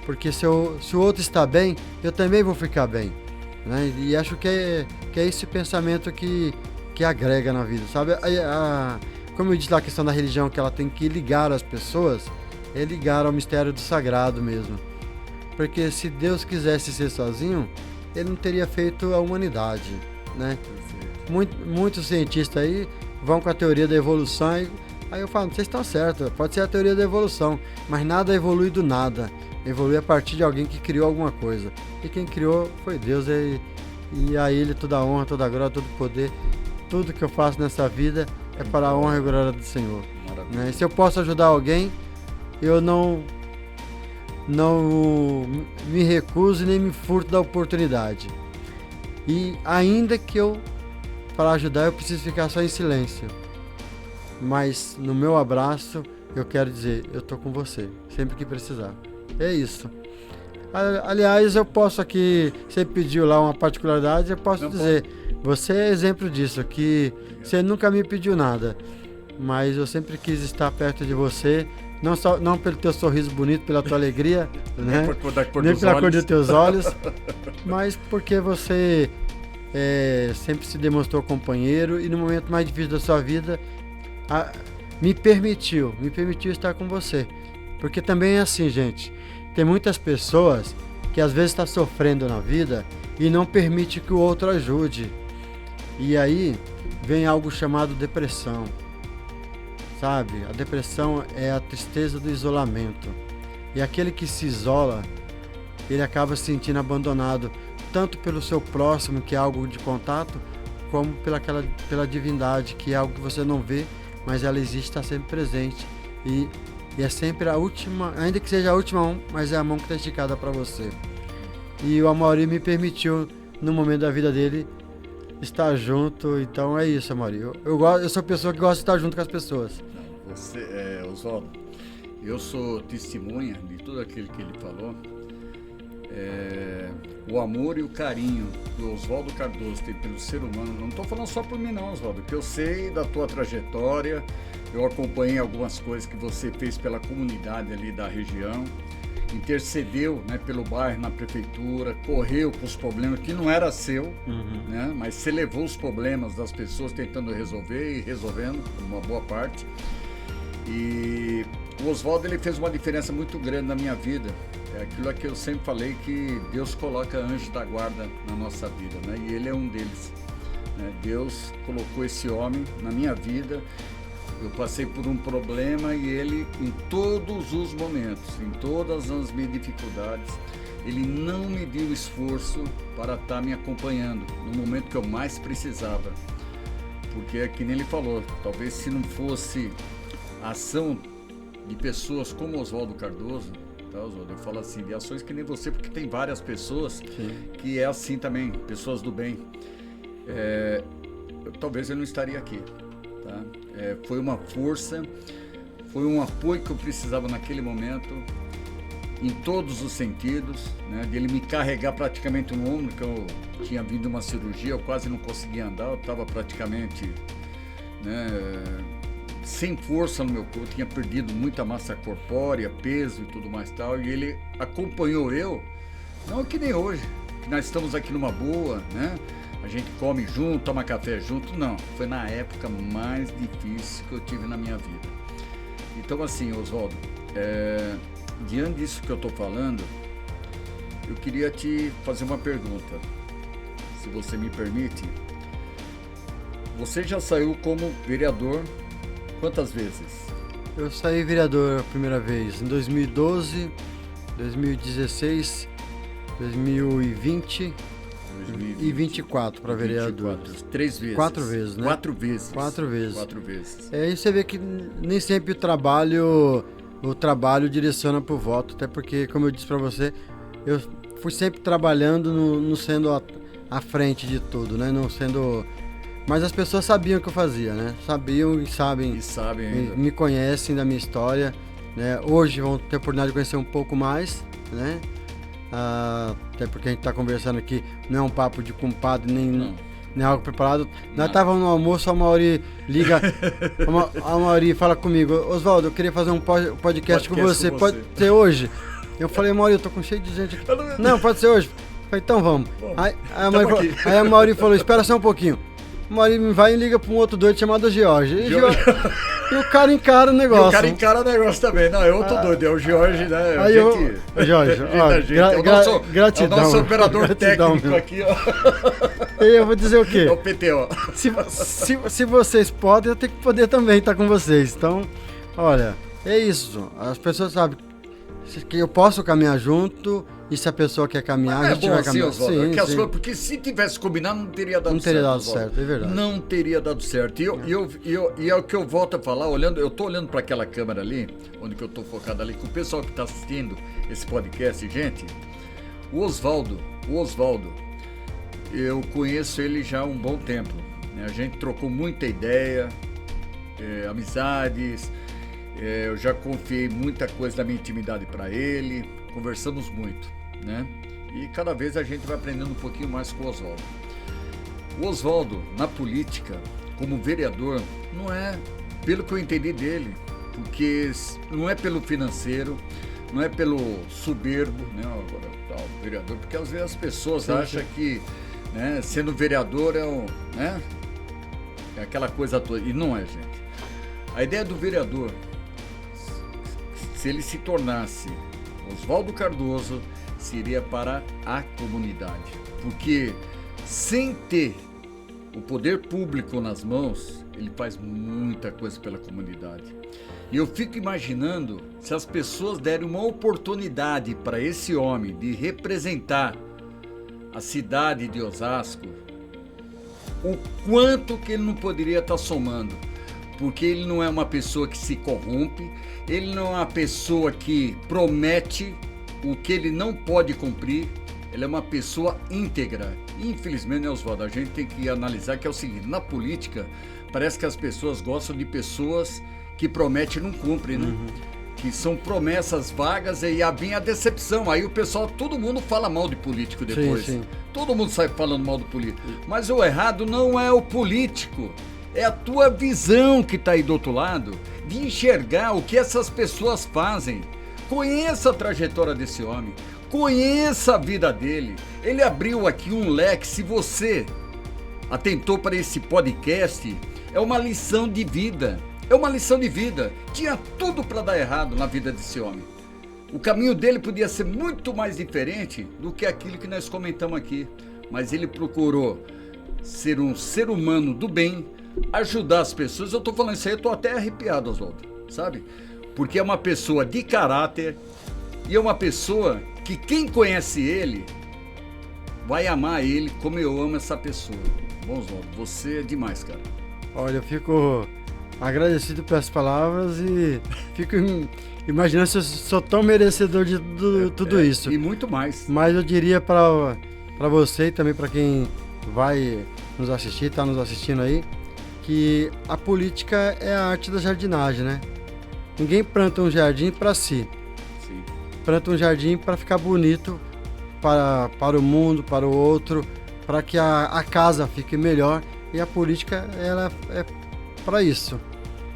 Porque se o outro está bem, eu também vou ficar bem, né? E acho que é esse pensamento que agrega na vida, sabe? Como eu disse lá, a questão da religião, que ela tem que ligar as pessoas, é ligar ao mistério do sagrado mesmo. Porque se Deus quisesse ser sozinho, ele não teria feito a humanidade, né? Muitos cientistas aí vão com a teoria da evolução e aí eu falo, vocês estão certos, pode ser a teoria da evolução, mas nada evolui do nada, evolui a partir de alguém que criou alguma coisa, e quem criou foi Deus, e a Ele toda a honra, toda a glória, todo o poder, tudo que eu faço nessa vida é para a honra e a glória do Senhor, né? E se eu posso ajudar alguém, eu não me recuso nem me furto da oportunidade, e ainda que para ajudar eu preciso ficar só em silêncio, mas no meu abraço eu quero dizer, eu tô com você, sempre que precisar. É isso. Aliás, eu posso aqui, você pediu lá uma particularidade, eu posso dizer, você é exemplo disso, que você nunca me pediu nada, mas eu sempre quis estar perto de você, não pelo teu sorriso bonito, pela tua alegria, né? Nem pela cor dos teus olhos, mas porque você sempre se demonstrou companheiro e no momento mais difícil da sua vida me permitiu estar com você. Porque também é assim, gente, tem muitas pessoas que às vezes estão sofrendo na vida e não permite que o outro ajude. E aí vem algo chamado depressão, sabe? A depressão é a tristeza do isolamento. E aquele que se isola, ele acaba se sentindo abandonado, tanto pelo seu próximo, que é algo de contato, como pela divindade, que é algo que você não vê, mas ela existe, está sempre presente. E é sempre a última, ainda que seja a última, mas é a mão que está esticada para você. E o Amaury me permitiu, no momento da vida dele, estar junto. Então é isso, Amaury. Eu sou pessoa que gosta de estar junto com as pessoas. Oswaldo, eu sou testemunha de tudo aquilo que ele falou. o amor e o carinho que o Oswaldo Cardoso tem pelo ser humano, não estou falando só por mim não, Oswaldo, porque eu sei da tua trajetória, eu acompanhei algumas coisas que você fez pela comunidade ali da região, intercedeu, né, pelo bairro, na prefeitura, correu com os problemas que não era seu, né, mas você levou os problemas das pessoas tentando resolver e resolvendo, uma boa parte. E o Oswaldo, ele fez uma diferença muito grande na minha vida. É aquilo que eu sempre falei, que Deus coloca anjos da guarda na nossa vida, né? E ele é um deles, né? Deus colocou esse homem na minha vida. Eu passei por um problema e ele, em todos os momentos, em todas as minhas dificuldades, ele não me deu esforço para estar me acompanhando no momento que eu mais precisava. Porque é que nem ele falou, talvez se não fosse a ação de pessoas como Oswaldo Cardoso, tá, Oswaldo? Eu falo assim, de ações que nem você, porque tem várias pessoas que é assim também, pessoas do bem. Talvez eu não estaria aqui. Tá? Foi uma força, foi um apoio que eu precisava naquele momento, em todos os sentidos, né? De ele me carregar praticamente no ombro, que eu tinha vindo uma cirurgia, eu quase não conseguia andar, eu estava praticamente, né, sem força no meu corpo, tinha perdido muita massa corpórea, peso e tudo mais tal, e ele acompanhou eu, não que nem hoje, que nós estamos aqui numa boa, né? A gente come junto, toma café junto, não. Foi na época mais difícil que eu tive na minha vida. Então assim, Oswaldo, diante disso que eu estou falando, eu queria te fazer uma pergunta, se você me permite. Você já saiu como vereador quantas vezes? Eu saí vereador a primeira vez em 2012, 2016, 2020... E 24 para vereador. 3 vezes. 4 vezes, né? 4 vezes. 4 vezes. 4 vezes. Aí você vê que nem sempre o trabalho direciona pro voto, até porque, como eu disse para você, eu fui sempre trabalhando não sendo à frente de tudo, né? Não sendo... Mas as pessoas sabiam o que eu fazia, né? Sabiam e sabem. E sabem ainda. Me conhecem da minha história, né? Hoje vão ter a oportunidade de conhecer um pouco mais, né? Até porque a gente está conversando aqui, não é um papo de compadre, nem algo preparado. Nós estávamos no almoço, a Mauri liga, a Mauri fala comigo, Oswaldo, eu queria fazer um podcast com você, pode ser hoje? Eu falei, Mauri, eu tô com cheio de gente aqui. Não, pode ser hoje. Eu falei, então vamos. Aí a Mauri falou, espera só um pouquinho. A Mauri vai e liga para um outro doido chamado Jorge. E o cara encara o negócio. E o cara encara o negócio também. Não, é outro doido, é o Jorge, né? Aí Jorge, gratidão. É o nosso operador técnico aqui, ó. E eu vou dizer o quê? É o PTO. Se vocês podem, eu tenho que poder também estar com vocês. Então, olha, é isso. As pessoas sabem que eu posso caminhar junto, e se a pessoa quer caminhar, a gente vai caminhar. Sim. Porque se tivesse combinado, não teria dado certo. Não teria dado certo, é verdade. Não teria dado certo. E é o que eu volto a falar, eu estou olhando para aquela câmera ali, onde que eu estou focado ali, com o pessoal que está assistindo esse podcast, gente, o Oswaldo, eu conheço ele já há um bom tempo, né? A gente trocou muita ideia, amizades, eu já confiei muita coisa da minha intimidade para ele, conversamos muito, né? E cada vez a gente vai aprendendo um pouquinho mais com o Oswaldo. O Oswaldo, na política, como vereador, não é pelo que eu entendi dele, porque não é pelo financeiro, não é pelo soberbo, né? Agora, o vereador, porque às vezes as pessoas acham que, né, sendo vereador né, é aquela coisa toda, e não é, gente. A ideia do vereador, se ele se tornasse Oswaldo Cardoso, seria para a comunidade, porque sem ter o poder público nas mãos, ele faz muita coisa pela comunidade. E eu fico imaginando, se as pessoas derem uma oportunidade para esse homem de representar a cidade de Osasco, o quanto que ele não poderia estar somando, porque ele não é uma pessoa que se corrompe, ele não é uma pessoa que promete o que ele não pode cumprir, ele é uma pessoa íntegra. Infelizmente, né, Oswaldo, a gente tem que analisar que é o seguinte, na política, parece que as pessoas gostam de pessoas que prometem e não cumprem, né? que são promessas vagas e vem a decepção. Aí o pessoal, todo mundo fala mal de político depois. Sim. Todo mundo sai falando mal do político. Mas o errado não é o político, é a tua visão que está aí do outro lado, de enxergar o que essas pessoas fazem. Conheça a trajetória desse homem, conheça a vida dele. Ele abriu aqui um leque. Se você atentou para esse podcast, é uma lição de vida. É uma lição de vida. Tinha tudo para dar errado na vida desse homem. O caminho dele podia ser muito mais diferente do que aquilo que nós comentamos aqui. Mas ele procurou ser um ser humano do bem, ajudar as pessoas. Eu estou falando isso aí, eu estou até arrepiado, Oswaldo, sabe? Porque é uma pessoa de caráter e é uma pessoa que quem conhece ele vai amar ele como eu amo essa pessoa. Bom, Oswaldo, você é demais, cara. Olha, eu fico agradecido pelas palavras e fico imaginando se eu sou tão merecedor de tudo isso. E muito mais. Mas eu diria para você e também para quem vai nos assistir, está nos assistindo aí, que a política é a arte da jardinagem, né? Ninguém planta um jardim para si. Sim. Planta um jardim para ficar bonito para o mundo, para o outro, para que a casa fique melhor. E a política, ela é para isso,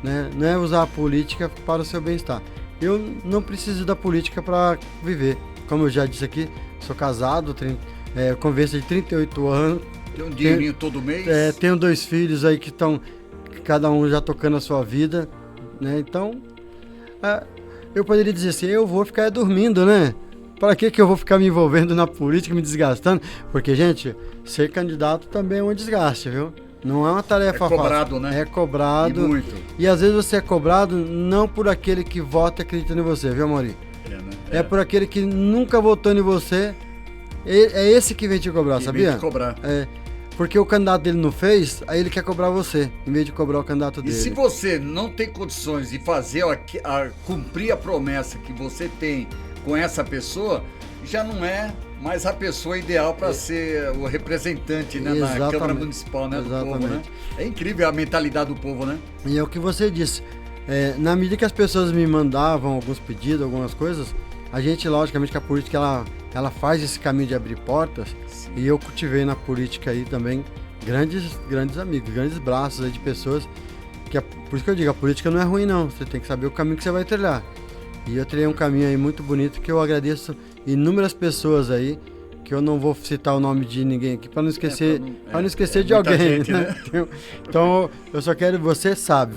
né? Não é usar a política para o seu bem-estar. Eu não preciso da política para viver. Como eu já disse aqui, sou casado, converso de 38 anos. Tem um dinheirinho todo mês? Tenho 2 filhos aí que estão, cada um já tocando a sua vida, né? Então, eu poderia dizer assim, eu vou ficar dormindo, né? Para que eu vou ficar me envolvendo na política, me desgastando? Porque, gente, ser candidato também é um desgaste, viu? Não é uma tarefa fácil. É cobrado, né? É cobrado. E muito. E às vezes você é cobrado não por aquele que vota e acredita em você, viu, Amaury? Né? É por aquele que nunca votou em você. É esse que vem te cobrar, sabia? Vem te cobrar. Porque o candidato dele não fez, aí ele quer cobrar você, em vez de cobrar o candidato dele. E se você não tem condições de fazer cumprir a promessa que você tem com essa pessoa, já não é mais a pessoa ideal para ser o representante, né, na Câmara Municipal, né, do povo, né? É incrível a mentalidade do povo, né? E é o que você disse. Na medida que as pessoas me mandavam alguns pedidos, algumas coisas, a gente, logicamente, que a política ela faz esse caminho de abrir portas. Sim. E eu cultivei na política aí também grandes amigos, grandes braços aí de pessoas. Por isso que eu digo, a política não é ruim, não. Você tem que saber o caminho que você vai trilhar. E eu trilhei um caminho aí muito bonito que eu agradeço inúmeras pessoas aí, que eu não vou citar o nome de ninguém aqui para não esquecer, de alguém, gente, né? Então, eu só quero, você sabe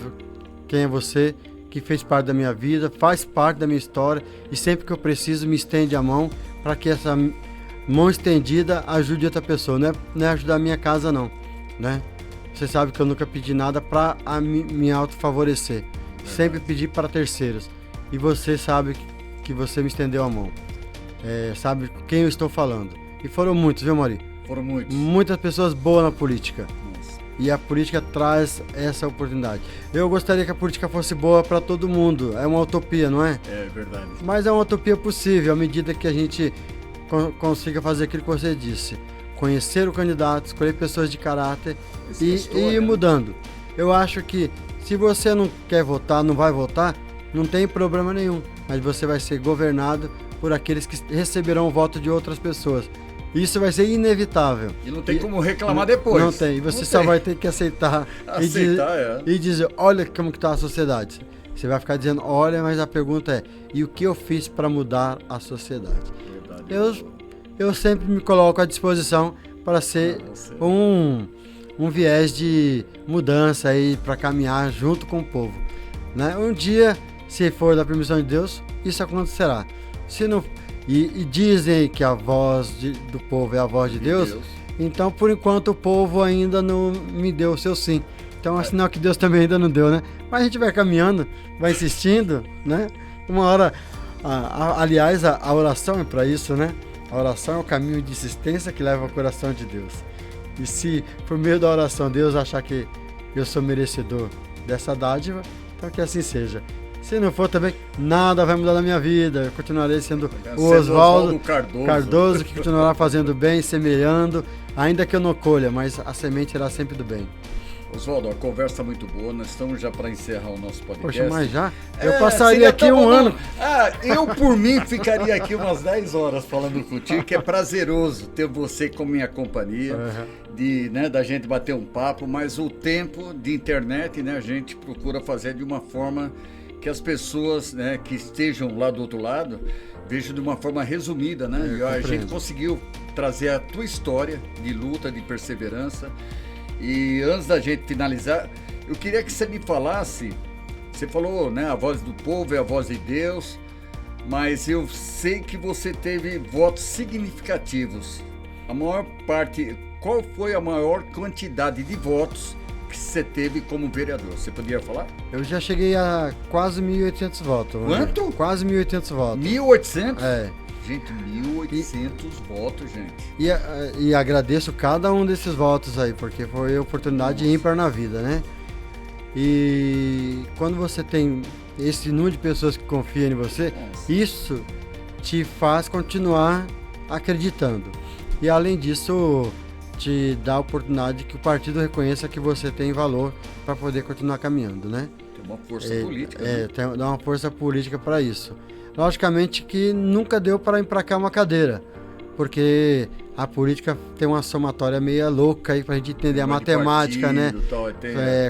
quem é você, que fez parte da minha vida, faz parte da minha história e sempre que eu preciso me estende a mão para que essa mão estendida ajude outra pessoa, não é ajudar a minha casa não, né? Você sabe que eu nunca pedi nada para me autofavorecer, sempre pedi para terceiros. E você sabe que você me estendeu a mão. Sabe quem eu estou falando. E foram muitos, viu, Amaury? Foram muitos. Muitas pessoas boas na política. Nossa. E a política traz essa oportunidade. Eu gostaria que a política fosse boa para todo mundo. É uma utopia, não é? É verdade. Mas é uma utopia possível, à medida que a gente consiga fazer aquilo que você disse. Conhecer o candidato, escolher pessoas de caráter e ir mudando. Eu acho que se você não quer votar, não vai votar, não tem problema nenhum, mas você vai ser governado por aqueles que receberão o voto de outras pessoas. Isso vai ser inevitável. E não tem como reclamar depois. Não tem, e você só vai ter que aceitar e dizer, olha como que está a sociedade. Você vai ficar dizendo, olha, mas a pergunta é, e o que eu fiz para mudar a sociedade? Verdade. Eu sempre me coloco à disposição para ser um viés de mudança aí, para caminhar junto com o povo. Né? Um dia, se for da permissão de Deus, isso acontecerá. Se não, e dizem que a voz do povo é a voz de Deus, então por enquanto o povo ainda não me deu o seu sim. Então é sinal que Deus também ainda não deu, né? Mas a gente vai caminhando, vai insistindo, né? Uma hora, aliás, a oração é para isso, né? A oração é o caminho de insistência que leva ao coração de Deus. E se por meio da oração Deus achar que eu sou merecedor dessa dádiva, então que assim seja. Se não for também, nada vai mudar na minha vida. Eu continuarei sendo o Oswaldo Cardoso, que continuará fazendo bem, semeando, ainda que eu não colha, mas a semente irá sempre do bem. Oswaldo, a conversa está muito boa, nós estamos já para encerrar o nosso podcast. Poxa, mas já? Eu passaria aqui um ano. Eu, por mim, ficaria aqui umas 10 horas falando contigo, que é prazeroso ter você como minha companhia, da gente bater um papo, mas o tempo de internet, né, a gente procura fazer de uma forma que as pessoas, né, que estejam lá do outro lado vejam de uma forma resumida, né? E a gente conseguiu trazer a tua história de luta, de perseverança. E antes da gente finalizar, eu queria que você me falasse, você falou, né, a voz do povo é a voz de Deus, mas eu sei que você teve votos significativos. A maior parte, qual foi a maior quantidade de votos que você teve como vereador? Você poderia falar? Eu já cheguei a quase 1.800 votos. Quanto? Quase 1.800 votos. 1.800? É. Gente, 1.800 votos, gente. E agradeço cada um desses votos aí, porque foi oportunidade ímpar na vida, né? E quando você tem esse número de pessoas que confiam em você, isso te faz continuar acreditando. E além disso, te dá a oportunidade que o partido reconheça que você tem valor para poder continuar caminhando, né? Tem uma força política. Né? Dá uma força política para isso. Logicamente que nunca deu para emplacar uma cadeira, porque a política tem uma somatória meio louca aí para a gente entender a matemática, partido, né? Tal,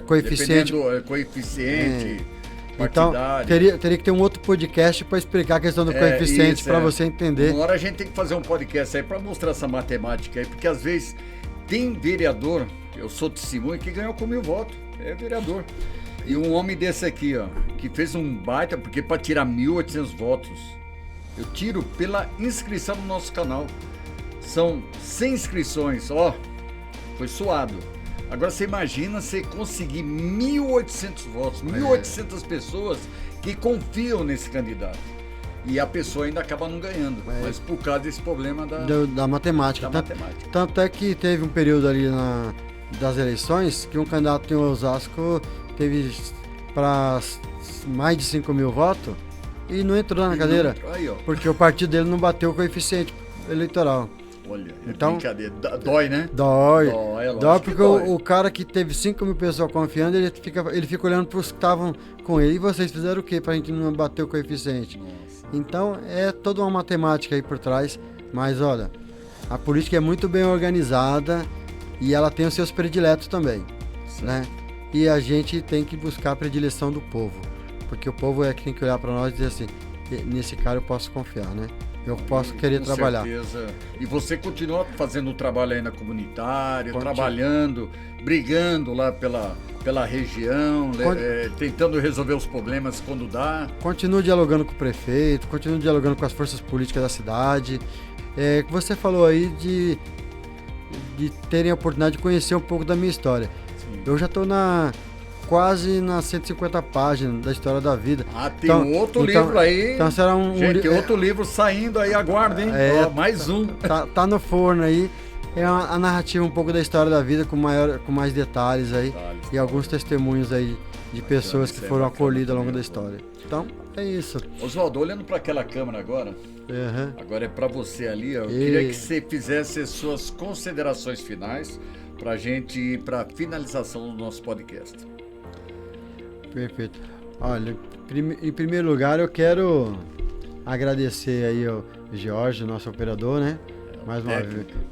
coeficiente. Coeficiente. Então, teria que ter um outro podcast para explicar a questão do coeficiente para você entender. Uma hora a gente tem que fazer um podcast aí para mostrar essa matemática aí, porque às vezes tem vereador, eu sou testemunha, que ganhou com 1.000 votos, é vereador. E um homem desse aqui, ó, que fez um baita, porque para tirar 1.800 votos, eu tiro pela inscrição no nosso canal. São 100 inscrições, ó, foi suado. Agora você imagina você conseguir 1.800 votos, 1.800 pessoas que confiam nesse candidato. E a pessoa ainda acaba não ganhando, mas por causa desse problema da matemática. Tanto é que teve um período ali das eleições que um candidato em Osasco teve para mais de 5.000 votos e não entrou na cadeira, porque o partido dele não bateu o coeficiente eleitoral. Olha, então, brincadeira. Dói, né? Dói porque o cara que teve 5.000 pessoas confiando, ele fica olhando para os que estavam com ele. E vocês fizeram o quê para a gente não bater o coeficiente? Nossa. Então, é toda uma matemática aí por trás. Mas, olha, a política é muito bem organizada e ela tem os seus prediletos também, né? E a gente tem que buscar a predileção do povo, porque o povo é que tem que olhar para nós e dizer assim, nesse cara eu posso confiar, né? Eu posso querer trabalhar. Com certeza. E você continua fazendo o trabalho aí na comunitária, trabalhando, brigando lá pela região, tentando resolver os problemas quando dá. Continuo dialogando com o prefeito, continuo dialogando com as forças políticas da cidade. Você falou aí de terem a oportunidade de conhecer um pouco da minha história. Sim. Eu já estou quase nas 150 páginas da história da vida. Tem outro livro aí. Então será outro livro saindo aí, aguardem, mais um. Tá no forno aí. É a narrativa um pouco da história da vida com mais detalhes aí e alguns testemunhos aí de pessoas que foram acolhidas ao longo da história. Então, é isso. Oswaldo, olhando para aquela câmera agora, agora é para você ali, eu queria que você fizesse as suas considerações finais para a gente ir para a finalização do nosso podcast. Perfeito. Olha, em primeiro lugar eu quero agradecer aí ao Jorge, nosso operador, né?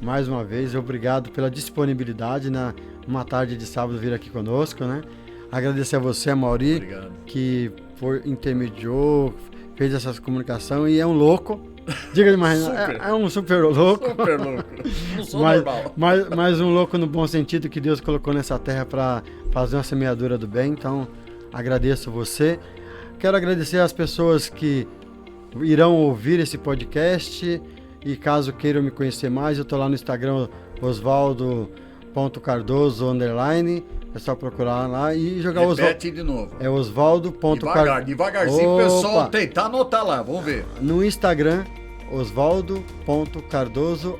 Mais uma vez, obrigado pela disponibilidade numa tarde de sábado vir aqui conosco, né? Agradecer a você, Mauri, que intermediou, fez essa comunicação e é um louco. Diga mais, é um super louco. Super louco. Não sou normal. Mas um louco no bom sentido que Deus colocou nessa terra para fazer uma semeadura do bem. Então, agradeço você. Quero agradecer às pessoas que irão ouvir esse podcast. E caso queiram me conhecer mais, eu estou lá no Instagram, osvaldo.cardoso_. É só procurar lá e jogar Osvaldo. Repete de novo. É osvaldo.cardoso. Devagarzinho, pessoal, tentar anotar lá, vamos ver. No Instagram, osvaldo.cardoso_.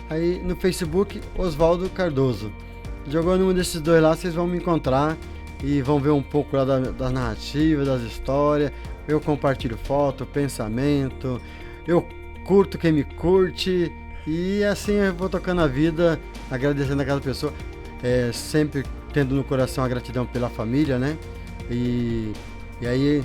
Aí no Facebook, Osvaldo Cardoso. Jogou num desses dois lá, vocês vão me encontrar e vão ver um pouco lá das narrativas, das histórias. Eu compartilho foto, pensamento, eu curto quem me curte e assim eu vou tocando a vida, agradecendo a cada pessoa. sempre tendo no coração a gratidão pela família, né? E aí,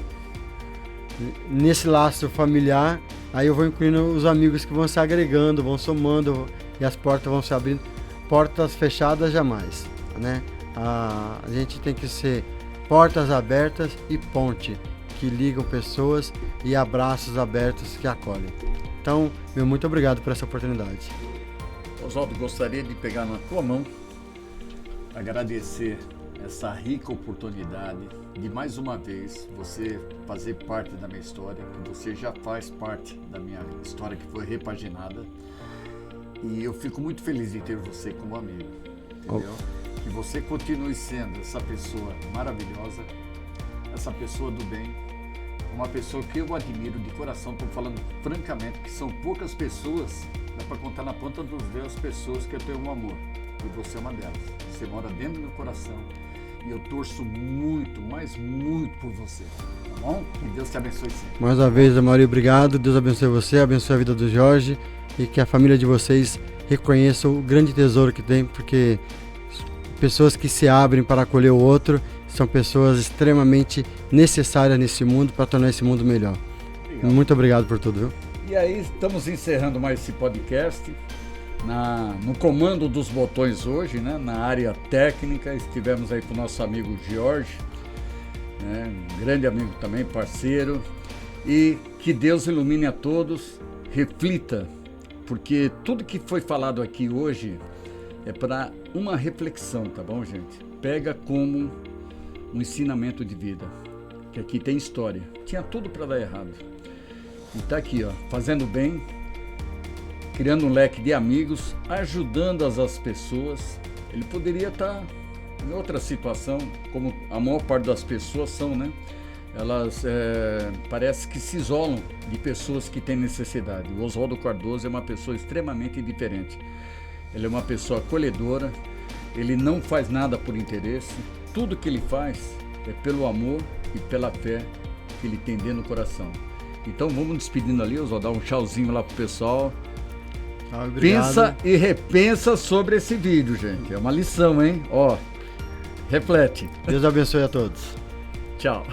nesse laço familiar, aí eu vou incluindo os amigos que vão se agregando, vão somando e as portas vão se abrindo. Portas fechadas jamais, né? A gente tem que ser portas abertas e ponte que ligam pessoas e abraços abertos que acolhem. Então, muito obrigado por essa oportunidade. Oswaldo, gostaria de pegar na tua mão, agradecer essa rica oportunidade de mais uma vez você fazer parte da minha história, que você já faz parte da minha história que foi repaginada. E eu fico muito feliz em ter você como amigo, entendeu? Que você continue sendo essa pessoa maravilhosa, essa pessoa do bem, uma pessoa que eu admiro de coração. Estou falando francamente que são poucas pessoas, dá para contar na ponta dos dedos, pessoas que eu tenho um amor, e você é uma delas. Você mora dentro do meu coração e eu torço muito, mas muito por você, tá bom? Que Deus te abençoe sempre. Mais uma vez, Amaury, obrigado. Deus abençoe você, abençoe a vida do Jorge e que a família de vocês reconheça o grande tesouro que tem, porque pessoas que se abrem para acolher o outro são pessoas extremamente necessárias nesse mundo para tornar esse mundo melhor. Obrigado. Muito obrigado por tudo, viu? E aí, estamos encerrando mais esse podcast. No comando dos botões hoje, né? Na área técnica, estivemos aí com o nosso amigo Jorge, né? Um grande amigo também, parceiro. E que Deus ilumine a todos, reflita, porque tudo que foi falado aqui hoje é para uma reflexão, tá bom, gente? Pega como um ensinamento de vida, que aqui tem história. Tinha tudo para dar errado. E tá aqui, ó, fazendo bem, criando um leque de amigos, ajudando as pessoas. Ele poderia estar em outra situação, como a maior parte das pessoas são, né? Elas parece que se isolam de pessoas que têm necessidade. O Oswaldo Cardoso é uma pessoa extremamente diferente. Ele é uma pessoa acolhedora, ele não faz nada por interesse, tudo que ele faz é pelo amor e pela fé que ele tem dentro do coração. Então vamos despedindo ali, Oswaldo, dar um tchauzinho lá pro pessoal. Pensa e repensa sobre esse vídeo, gente. É uma lição, hein? Ó, reflete. Deus abençoe a todos. Tchau.